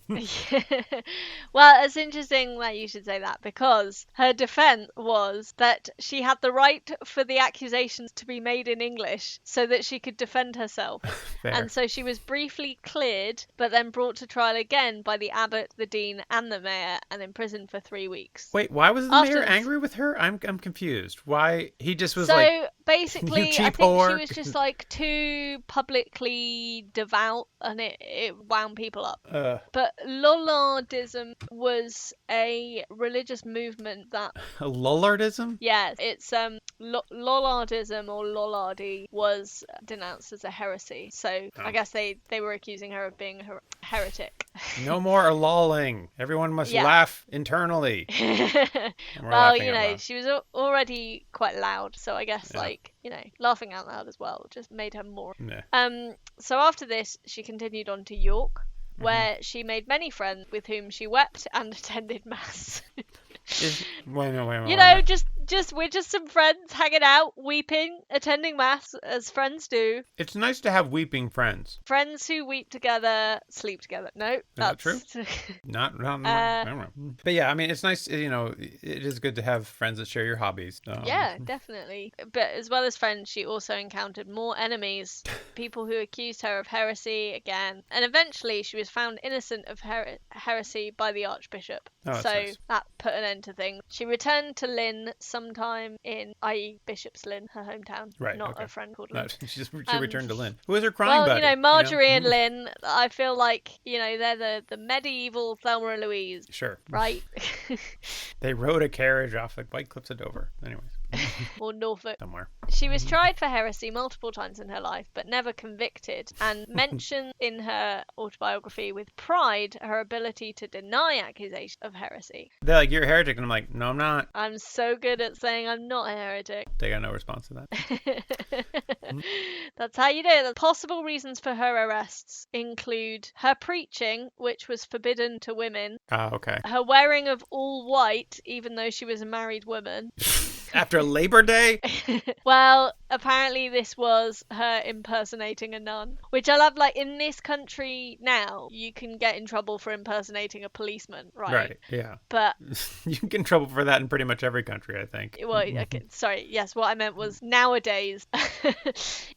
Well, it's interesting that you should say that, because her defense was that she had the right for the accusations to be made in English so that she could defend herself. Fair. And so she was briefly cleared, but then brought to trial again by the abbot, the dean, and the mayor, and imprisoned for 3 weeks. Wait, why was the mayor angry with her? I'm confused. Why he just was so basically, you cheap I think whore. she was just like too publicly devout, and it wound people up. But Lollardism was a religious movement that Lollardism? Yeah, it's Lollardism or Lollardy was denounced as a heresy. So I guess they were accusing her of being a heretic. No more lolling. Everyone must laugh internally. Well, you know, she was already quite loud, so I guess laughing out loud as well just made her more. Yeah. So after this, she continued on to York, where she made many friends with whom she wept and attended mass. Wait. You know, we're just some friends hanging out, weeping, attending mass as friends do. It's nice to have weeping friends. Friends who weep together, sleep together. No, that's true. Not. I don't know. But yeah, I mean, it's nice. You know, it is good to have friends that share your hobbies. Yeah, definitely. But as well as friends, she also encountered more enemies, people who accused her of heresy again, and eventually she was found innocent of heresy by the archbishop. Oh, so nice. that put an end to things. She returned to Lynn sometime i.e. Bishop's Lynn, her hometown. Right. Not okay. a friend called Lynn. No, she returned to Lynn. Who was her crime buddy? Well, you know, Margery and Lynn, I feel like, you know, they're the medieval Thelma and Louise. Sure. Right? They rode a carriage off the White Cliffs of Dover. Anyways. or Norfolk. Somewhere. She was tried for heresy multiple times in her life, but never convicted, and mentioned in her autobiography with pride her ability to deny accusations of heresy. They're like, "You're a heretic," and I'm like, "No, I'm not." I'm so good at saying I'm not a heretic. They got no response to that. That's how you do it. The possible reasons for her arrests include her preaching, which was forbidden to women. Oh, okay. Her wearing of all white, even though she was a married woman. After Labor Day? Well, apparently this was her impersonating a nun, which I love. Like, in this country now, you can get in trouble for impersonating a policeman, right? Right, yeah. But you can get in trouble for that in pretty much every country, I think. well, okay, sorry, yes, what I meant was nowadays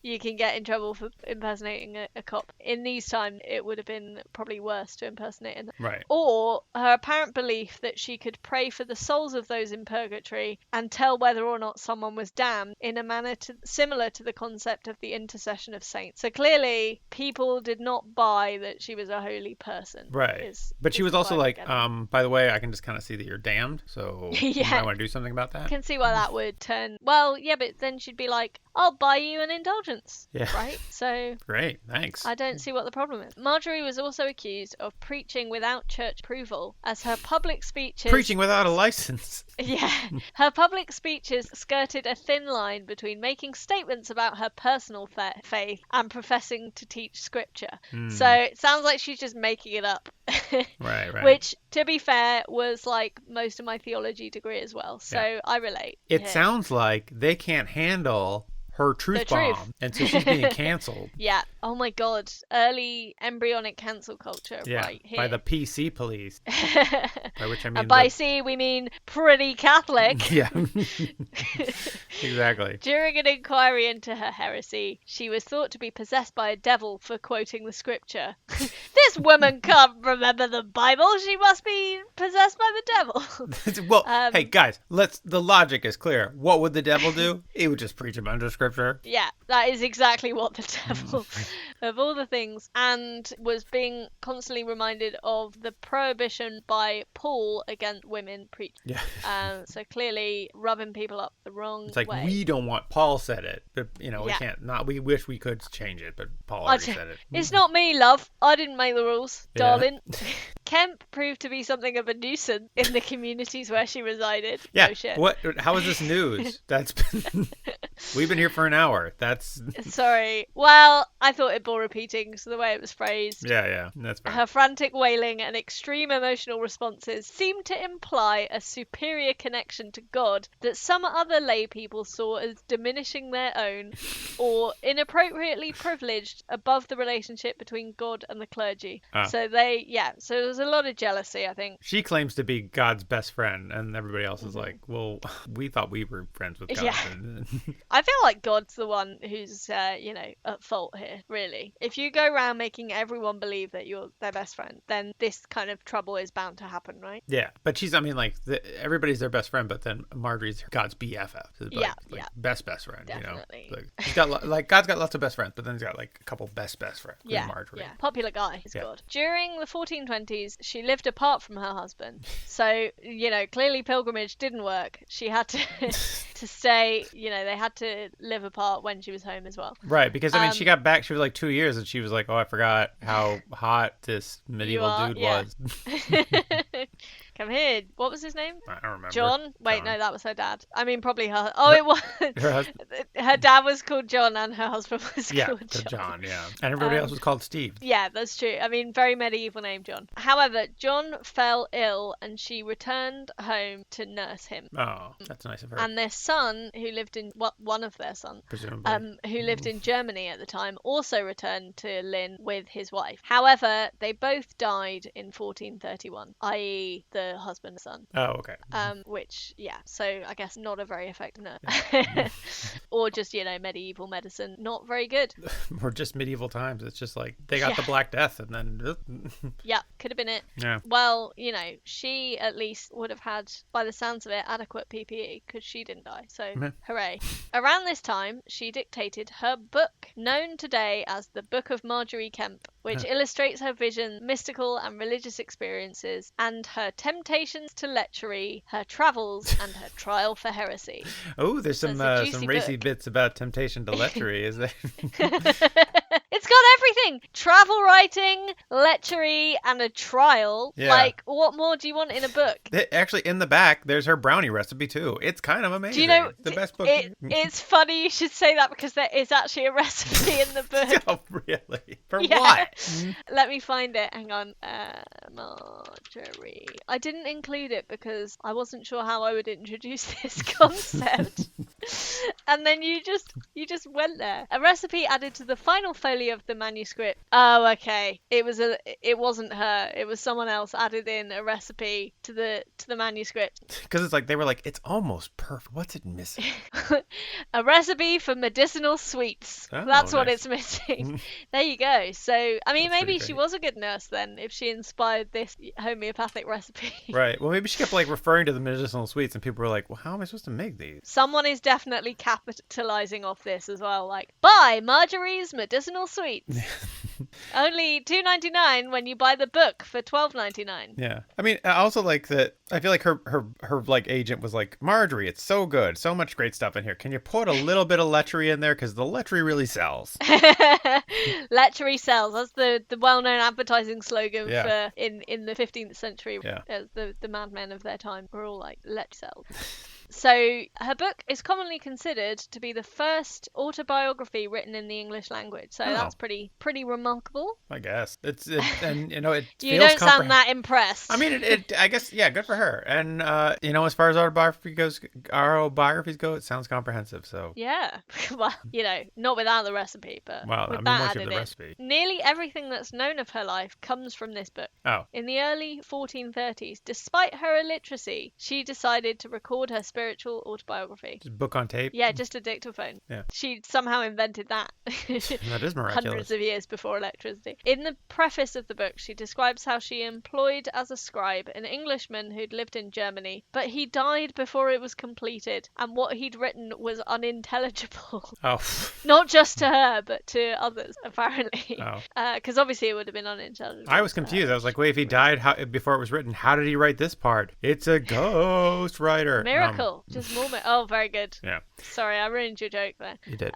you can get in trouble for impersonating a cop. In these times, it would have been probably worse to impersonate a nun. Right. Or her apparent belief that she could pray for the souls of those in purgatory and tell whether or not someone was damned in a manner similar to the concept of the intercession of saints. So clearly, people did not buy that she was a holy person. Right. But she was also like, by the way, I can just kind of see that you're damned, so you might want to do something about that. I can see why that would turn... Well, yeah, but then she'd be like, I'll buy you an indulgence. Yeah. Right? So... Great, thanks. I don't see what the problem is. Margery was also accused of preaching without church approval, as her public speeches... Preaching without a license. Yeah. Her public speeches skirted a thin line between making statements about her personal faith and professing to teach scripture. So it sounds like she's just making it up. Right. Which, to be fair, was like most of my theology degree as well. So yeah. I relate. It sounds like they can't handle her truth bomb, and so she's being cancelled. Yeah. Oh my God. Early embryonic cancel culture. Yeah. Right here. By the PC police. By which I mean. And by C we mean pretty Catholic. Yeah. Exactly. During an inquiry into her heresy, she was thought to be possessed by a devil for quoting the scripture. This woman can't remember the Bible. She must be possessed by the devil. Well, hey guys, the logic is clear. What would the devil do? He would just preach a bunch of scripture. Yeah, that is exactly what the devil, of all the things, and was being constantly reminded of the prohibition by Paul against women preaching. Yeah. So clearly rubbing people up the wrong way. It's like, we don't want... Paul said it, but, we can't... We wish we could change it, but Paul already said it. It's not me, love. I didn't make the rules, darling. Kempe proved to be something of a nuisance in the communities where she resided. Yeah. Oh, shit. How is this news? That's been... We've been here for an hour. That's... Sorry. Well, I thought it bore repeating, so the way it was phrased. Yeah. That's fair. Her frantic wailing and extreme emotional responses seemed to imply a superior connection to God that some other lay people saw as diminishing their own or inappropriately privileged above the relationship between God and the clergy. So so there was a lot of jealousy, I think. She claims to be God's best friend, and everybody else is like, well, we thought we were friends with God. Yeah. I feel like God's the one who's, at fault here, really. If you go around making everyone believe that you're their best friend, then this kind of trouble is bound to happen, right? Yeah, but she's, everybody's their best friend, but then Margery's God's BFF. Best friend, Definitely. She's got, God's got lots of best friends, but then he's got, a couple best friends. Yeah, Margery. Yeah. Popular guy is God. During the 1420s, she lived apart from her husband. So, clearly pilgrimage didn't work. She had to to stay, they had to live apart when she was home as well. Right, because she got back, she was 2 years, and she was like, oh, I forgot how hot this medieval dude was. Come here. What was his name? I don't remember. John? Wait, no, that was her dad. I mean, probably her. Oh, it was. Her husband. Her dad was called John and her husband was called John. Yeah. And everybody else was called Steve. Yeah, that's true. I mean, very medieval name, John. However, John fell ill and she returned home to nurse him. Oh, that's nice of her. And their son, who lived in, one of their sons, presumably, who lived in Germany at the time, also returned to Lynn with his wife. However, they both died in 1431, i.e. the husband and son. Oh, okay. Which, so I guess not a very effective nurse. Or just, medieval medicine, not very good. Or just medieval times. It's just they got the Black Death and then... Yeah, could have been it. Yeah. Well, she at least would have had, by the sounds of it, adequate PPE because she didn't die. So, hooray. Around this time, she dictated her book, known today as the Book of Margery Kempe, which illustrates her vision, mystical and religious experiences, and her temptations to lechery, her travels, and her trial for heresy. Oh, there's So some racy bits about temptation to lechery, is there? It's got everything: travel writing, lechery, and a trial. Yeah. Like, what more do you want in a book? Actually, in the back, there's her brownie recipe too. It's kind of amazing. Do you know the best book? It's funny you should say that, because there is actually a recipe in the book. Oh, really? For what? Let me find it. Hang on. Margery. I didn't include it because I wasn't sure how I would introduce this concept. And then you just went there. A recipe added to the final folio of the manuscript. Oh, okay. It wasn't her. It was someone else added in a recipe to the manuscript. Because it's like they were like, it's almost perfect. What's it missing? A recipe for medicinal sweets. Oh, That's what nice. it's missing. There you go. So, I mean, That's maybe pretty she great. was a good nurse then, if she inspired this homeopathic recipe. Right. Well, maybe she kept like referring to the medicinal sweets, and people were like, well, how am I supposed to make these? Someone is definitely capitalizing off this as well. Like, buy Margery's medicinal sweets. Only $2.99 when you buy the book for $12.99. Yeah. I mean, I also like that. I feel like her like agent was like, Margery, it's so good, so much great stuff in here. Can you put a little bit of lechery in there, because the lechery really sells. Lechery sells. That's the well-known advertising slogan Yeah. for in the 15th century. Yeah. The madmen of their time were all like, leche sells. So her book is commonly considered to be the first autobiography written in the English language. So that's pretty remarkable. I guess and it You feels don't sound that impressed. I mean, I guess, yeah, good for her. And as far as autobiographies go, it sounds comprehensive. So yeah, well, not without the recipe, but with that once you added have the in. recipe. Nearly everything that's known of her life comes from this book. Oh. In the early 1430s, despite her illiteracy, she decided to record her spiritual autobiography. Just book on tape? Yeah, just a dictaphone. Yeah. She somehow invented that. That is miraculous. Hundreds of years before electricity. In the preface of the book, she describes how she employed as a scribe an Englishman who'd lived in Germany, but he died before it was completed, and what he'd written was unintelligible. Oh. Not just to her, but to others, apparently. Oh. Because obviously it would have been unintelligible. I was confused. I was like, wait, if he died before it was written, how did he write this part? It's a ghost writer. Miracle. Just moment. Oh, very good. Yeah. Sorry, I ruined your joke there. You did.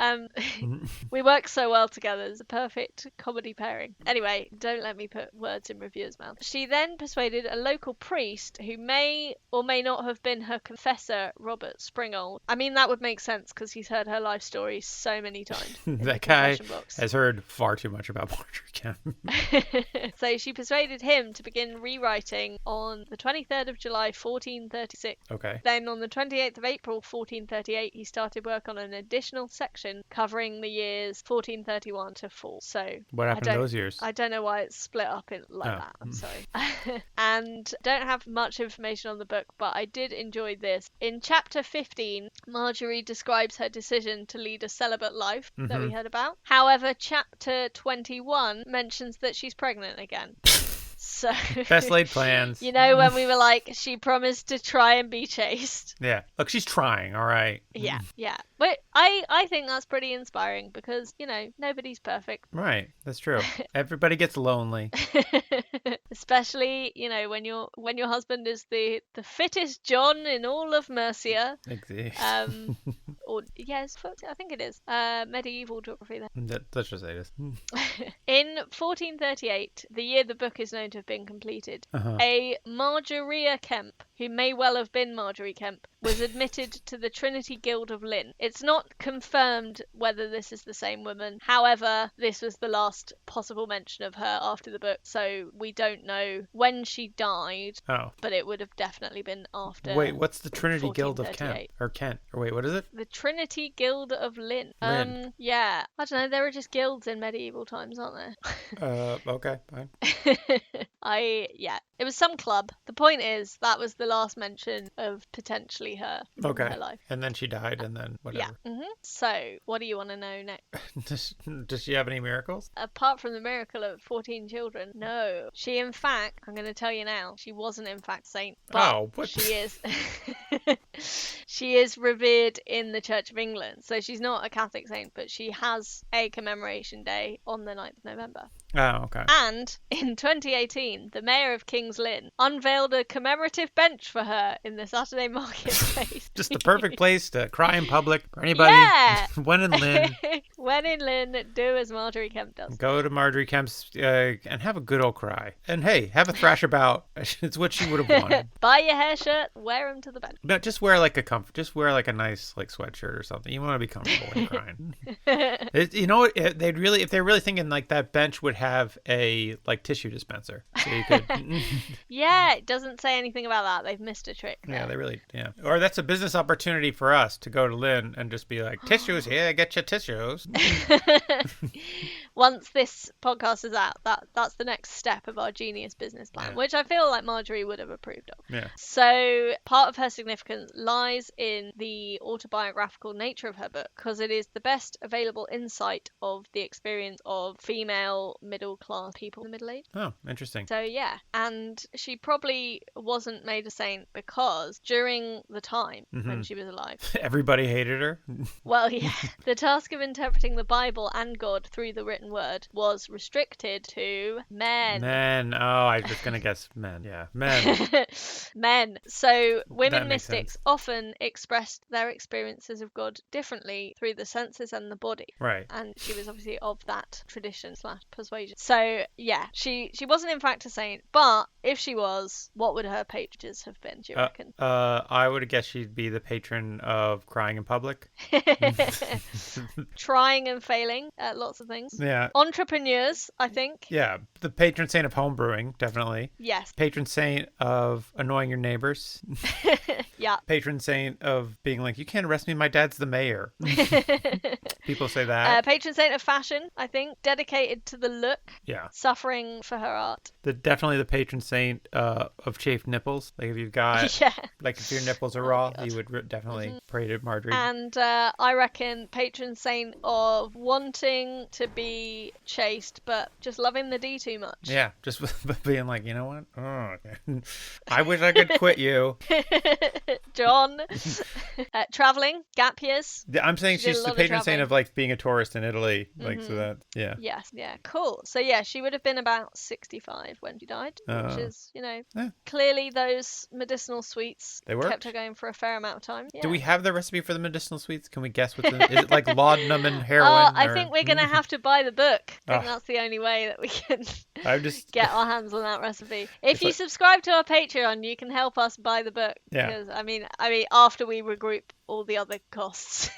We work so well together. It's a perfect comedy pairing. Anyway, don't let me put words in reviewers' mouth. She then persuaded a local priest who may or may not have been her confessor, Robert Springald. I mean, that would make sense because he's heard her life story so many times. That guy has heard far too much about Margery Kempe. So she persuaded him to begin rewriting on the 23rd of July, 1436. Okay. Then on the 28th of April, 1438, he started work on an additional section covering the years 1431 to 4. So what happened in those years? I don't know why it's split up like that. I'm sorry. And don't have much information on the book, but I did enjoy this. In chapter 15, Margery describes her decision to lead a celibate life that we heard about. However, chapter 21 mentions that she's pregnant again. So best laid plans. When we were like, she promised to try and be chaste. Yeah. Look, she's trying, all right. Yeah. But I think that's pretty inspiring because, nobody's perfect. Right. That's true. Everybody gets lonely. Especially, when your husband is the fittest John in all of Mercia. Or yes, I think it is. Medieval geography there. Let's just say this. In 1438, the year the book is known to have been completed, a Margery Kempe, who may well have been Margery Kempe, was admitted to the Trinity Guild of Lynn. It's not confirmed whether this is the same woman. However, this was the last possible mention of her after the book, so we don't know when she died. Oh. But it would have definitely been after. Wait, what's the Trinity Guild of Kent? Or Kent? Or wait, what is it? The Trinity Guild of Lynn. Lynn. Yeah. I don't know, there were just guilds in medieval times, aren't there? Okay, fine. It was some club. The point is, that was the last mention of potentially her in her life. And then she died, and then whatever. Yeah. So, what do you want to know next? Does she have any miracles? Apart from the miracle of 14 children, no. She, in fact, I'm going to tell you now, she wasn't in fact saint, but she is. She is revered in the Church of England, so she's not a Catholic saint, but she has a commemoration day on the 9th of November. Oh, okay. And in 2018, the mayor of King's Lynn unveiled a commemorative bench for her in the Saturday marketplace. Just the perfect place to cry in public for anybody. Yeah! When in Lynn. When in Lynn, do as Margery Kempe does. Go to Margery Kempe's and have a good old cry. And hey, have a thrash about. It's what she would have wanted. Buy your hair shirt, wear them to the bench. No, just wear like just wear like a nice like sweatshirt or something. You want to be comfortable when you're crying. You know what? If they're really thinking like that bench would have a like tissue dispenser, so you could. Yeah, it doesn't say anything about that. They've missed a trick there. Yeah, they really. Yeah, or that's a business opportunity for us to go to Lynn and just be like, tissues here, get your tissues. Once this podcast is out, that's the next step of our genius business plan, which I feel like Margery would have approved of. Yeah. So part of her significance lies in the autobiographical nature of her book, because it is the best available insight of the experience of female middle class people in the Middle Ages. Oh, interesting. So yeah, and she probably wasn't made a saint because during the time when she was alive, everybody hated her. well, yeah, the task of interpreting the Bible and God through the written word was restricted to men. Men. Oh, I was gonna guess men. Yeah, men. Men. So women That makes mystics sense. often expressed their experiences of God differently through the senses and the body. Right. And she was obviously of that tradition / persuasion. So yeah, she wasn't in fact a saint, but if she was, what would her pages have been, do you reckon? I would guess she'd be the patron of crying in public. Trying and failing at lots of things. Yeah. Entrepreneurs, I think. Yeah, the patron saint of homebrewing, definitely. Yes. Patron saint of annoying your neighbors. Yeah. Patron saint of being like, you can't arrest me, my dad's the mayor. People say that. Patron saint of fashion, I think. Dedicated to the look. Yeah. Suffering for her art. Definitely the patron saint of chafed nipples. Like if you've got, Yeah. like if your nipples are raw, you would definitely pray to Margery. And I reckon patron saint of wanting to be chaste, but just loving the D too much. Yeah, just being like, you know what? Oh, I wish I could quit you. John. Traveling, gap years. I'm saying She did a she's lot the of patron saint traveling. of like being a tourist in Italy. Like, so that, yeah. Yes, yeah, cool. So yeah, she would have been about 65 when she died, which is, yeah. clearly those medicinal sweets They worked. kept her going for a fair amount of time. Yeah. Do we have the recipe for the medicinal sweets? Can we guess what's in it? Is it like laudanum and heroin? I think we're going to have to buy the book. I think that's the only way that we can I'm just get our hands on that recipe. If you like- subscribe to our Patreon, you can help us buy the book. Yeah. Because, I mean, after we regroup all the other costs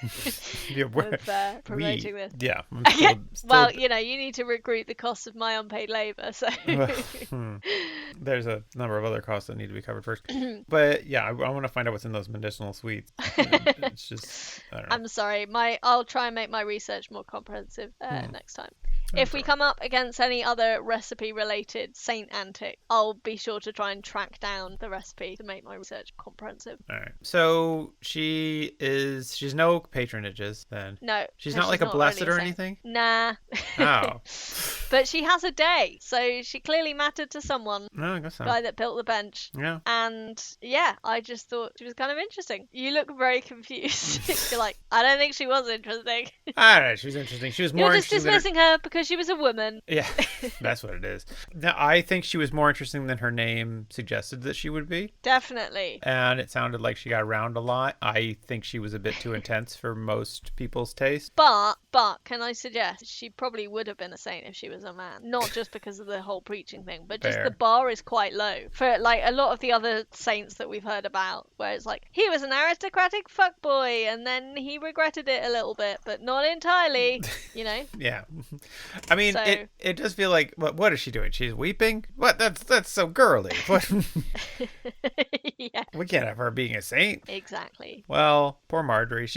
Yeah, of promoting this. Yeah. I'm Okay. still- Well, you need to regroup the costs of my unpaid labour, so... There's a number of other costs that need to be covered first. But yeah, I want to find out what's in those medicinal sweets. It's just, I don't know. I'm sorry. I'll try and make my research more comprehensive next time. If we come up against any other recipe-related saint antic, I'll be sure to try and track down the recipe to make my research comprehensive. All right. So she's no patronages then. No. She's no, not like a blessed really or saint. anything? Nah. Oh. But she has a day, so she clearly mattered to someone. No, I guess so. Guy that built the bench. Yeah. And yeah, I just thought she was kind of interesting. You look very confused. You're like, I don't think she was interesting. I don't know. She was interesting. She was more You're just interesting than dismissing her because she was a woman. Yeah, that's what it is. Now, I think she was more interesting than her name suggested that she would be. Definitely. And it sounded like she got around a lot. I think she was a bit too intense for most people's taste. But can I suggest she probably would have been a saint if she was a man? Not just because of the whole preaching thing, but just Fair. the bar is quite low for like a lot of the other saints that we've heard about, where it's like he was an aristocratic fuckboy and then he regretted it a little bit, but not entirely. Yeah. I mean, So- it does feel like, what is she doing? She's weeping? What? That's so girly. What? Yeah, We can't have her being a saint. exactly. Well, poor Margery.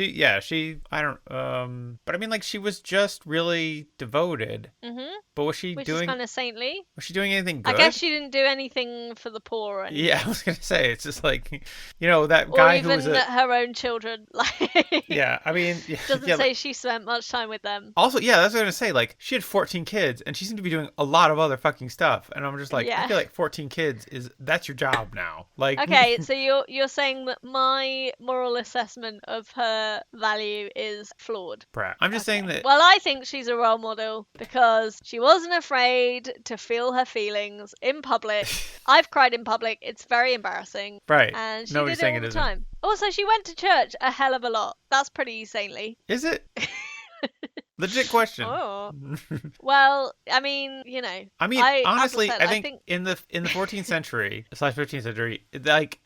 I don't, but I mean, like, she was just really devoted. Mhm. But was she Which doing, is kind of saintly. was she doing anything good? I guess she didn't do anything for the poor or anything. Yeah, I was going to say, it's just like, that Or guy who even was a, her own children. Like, yeah, I mean, doesn't yeah, say she spent much time with them. also, yeah, that's what I was going to say. Like, she did 14 kids, and she seemed to be doing a lot of other fucking stuff. And I'm just like, I feel like 14 kids that's your job now. Like, okay, so you're saying that my moral assessment of her value is flawed. I'm just saying that. Well, I think she's a role model because she wasn't afraid to feel her feelings in public. I've cried in public. It's very embarrassing. Right. And she Nobody's did it saying all the isn't. time. Also, she went to church a hell of a lot. That's pretty saintly. Is it? Legit question. Oh. Well, I mean, honestly, I think in the 14th century / 15th century, like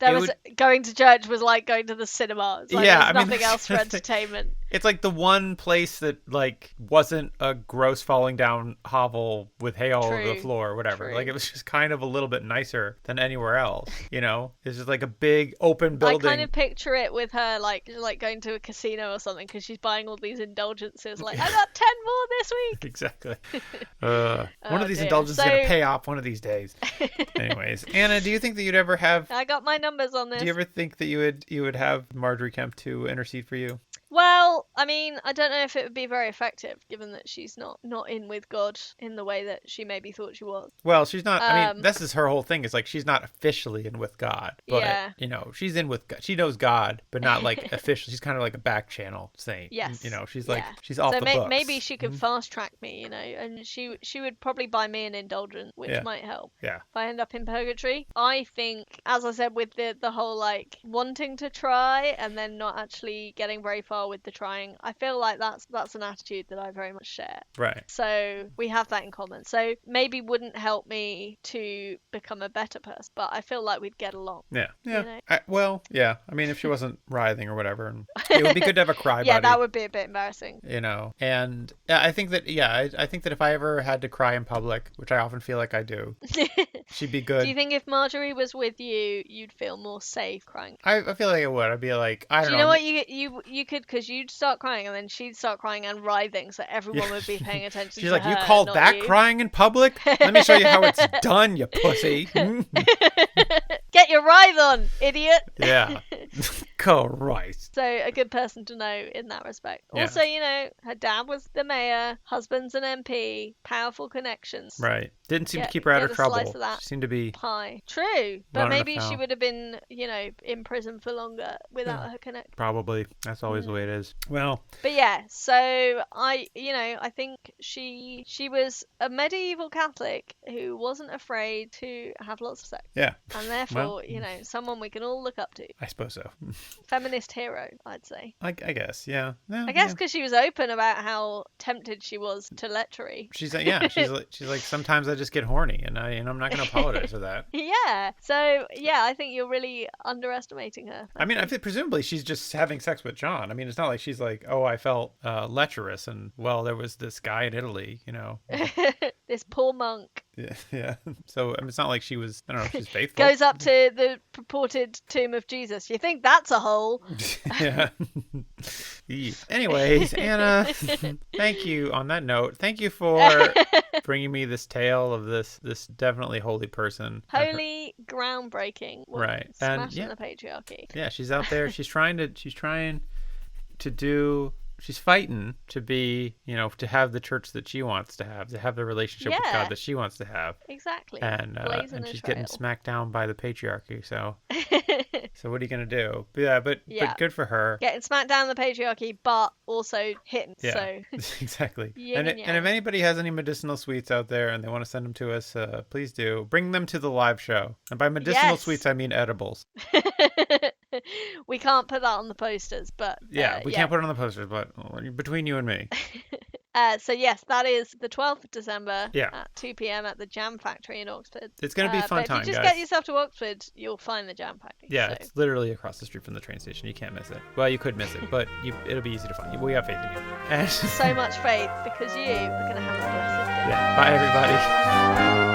going to church was like going to the cinemas. Like, there's nothing else for entertainment. It's like the one place that like wasn't a gross falling down hovel with hay all over the floor or whatever. True. Like it was just kind of a little bit nicer than anywhere else. It's just like a big open building. I kind of picture it with her like going to a casino or something because she's buying all these indulgences. Like I got 10 more this week. Exactly. One of these indulgences is gonna pay off one of these days. Anyways, Anna, do you think that you'd ever have? I got my numbers on this. Do you ever think that you would have Margery Kempe to intercede for you? Well, I mean, I don't know if it would be very effective, given that she's not in with God in the way that she maybe thought she was. Well, she's not. I mean, this is her whole thing. Is like she's not officially in with God, but she's in with God. She knows God, but not like officially. She's kind of like a back channel saint. Yes. She's like she's off the books. Maybe she could fast track me, and she would probably buy me an indulgence, which might help. Yeah. If I end up in purgatory, I think, as I said, with the whole like wanting to try and then not actually getting very far with the trying, I feel like that's an attitude that I very much share. Right. So we have that in common. So maybe wouldn't help me to become a better person, but I feel like we'd get along. Yeah. Yeah. I mean, if she wasn't writhing or whatever, and it would be good to have a cry buddy. Yeah, that would be a bit embarrassing. And I think that I think that if I ever had to cry in public, which I often feel like I do, she'd be good. Do you think if Margery was with you, you'd feel more safe crying? I feel like I would. I'd be like, I don't know. Do you know what you could, because you'd start crying and then she'd start crying and writhing, so everyone would be paying attention to her. She's like, you call that crying in public? Let me show you how it's done, you pussy. Get your writhe on, idiot. Yeah. Christ. So a good person to know in that respect. Yeah. Also, her dad was the mayor, husband's an MP, powerful connections. Right. Didn't seem to keep her out of trouble. She seemed to be pie. True. But maybe she would have been, in prison for longer without her connection. Probably. That's always the way it is. Well. But yeah, so I think she was a medieval Catholic who wasn't afraid to have lots of sex. Yeah. And therefore, someone we can all look up to. I suppose so. Feminist hero, I'd say. I guess, yeah. I guess because she was open about how tempted she was to lechery. She's like sometimes I just get horny, and I'm not going to apologize for that. Yeah. So yeah, I think you're really underestimating her. I mean, I think presumably she's just having sex with John. I mean, it's not like she's like, oh, I felt lecherous, and well, there was this guy in Italy, This poor monk. Yeah. So it's not like she was. I don't know if she's faithful. Goes up to the purported tomb of Jesus. You think that's a hole? Yeah. Anyways, Anna, thank you. On that note, thank you for bringing me this tale of this definitely holy person. Holy, groundbreaking. Right. Smashing the patriarchy. Yeah, she's out there. She's trying to do. She's fighting to be, to have the church that she wants to have the relationship with God that she wants to have. Exactly. And she's getting smacked down by the patriarchy. So, so what are you gonna do? But good for her. Getting smacked down the patriarchy, but also hitting. Yeah, so exactly. And if anybody has any medicinal sweets out there and they want to send them to us, please do. Bring them to the live show. And by medicinal sweets, I mean edibles. We can't put that on the posters, but we can't put it on the posters, but between you and me. So yes, that is the 12th of December at 2 p.m. at the Jam Factory in Oxford. It's going to be a fun time, if you just guys. Get yourself to Oxford, you'll find the Jam Factory. Yeah, it's literally across the street from the train station. You can't miss it. Well, you could miss it, but it'll be easy to find. We have faith in you. And so much faith, because you are going to have a blessed day. Yeah. Bye, everybody.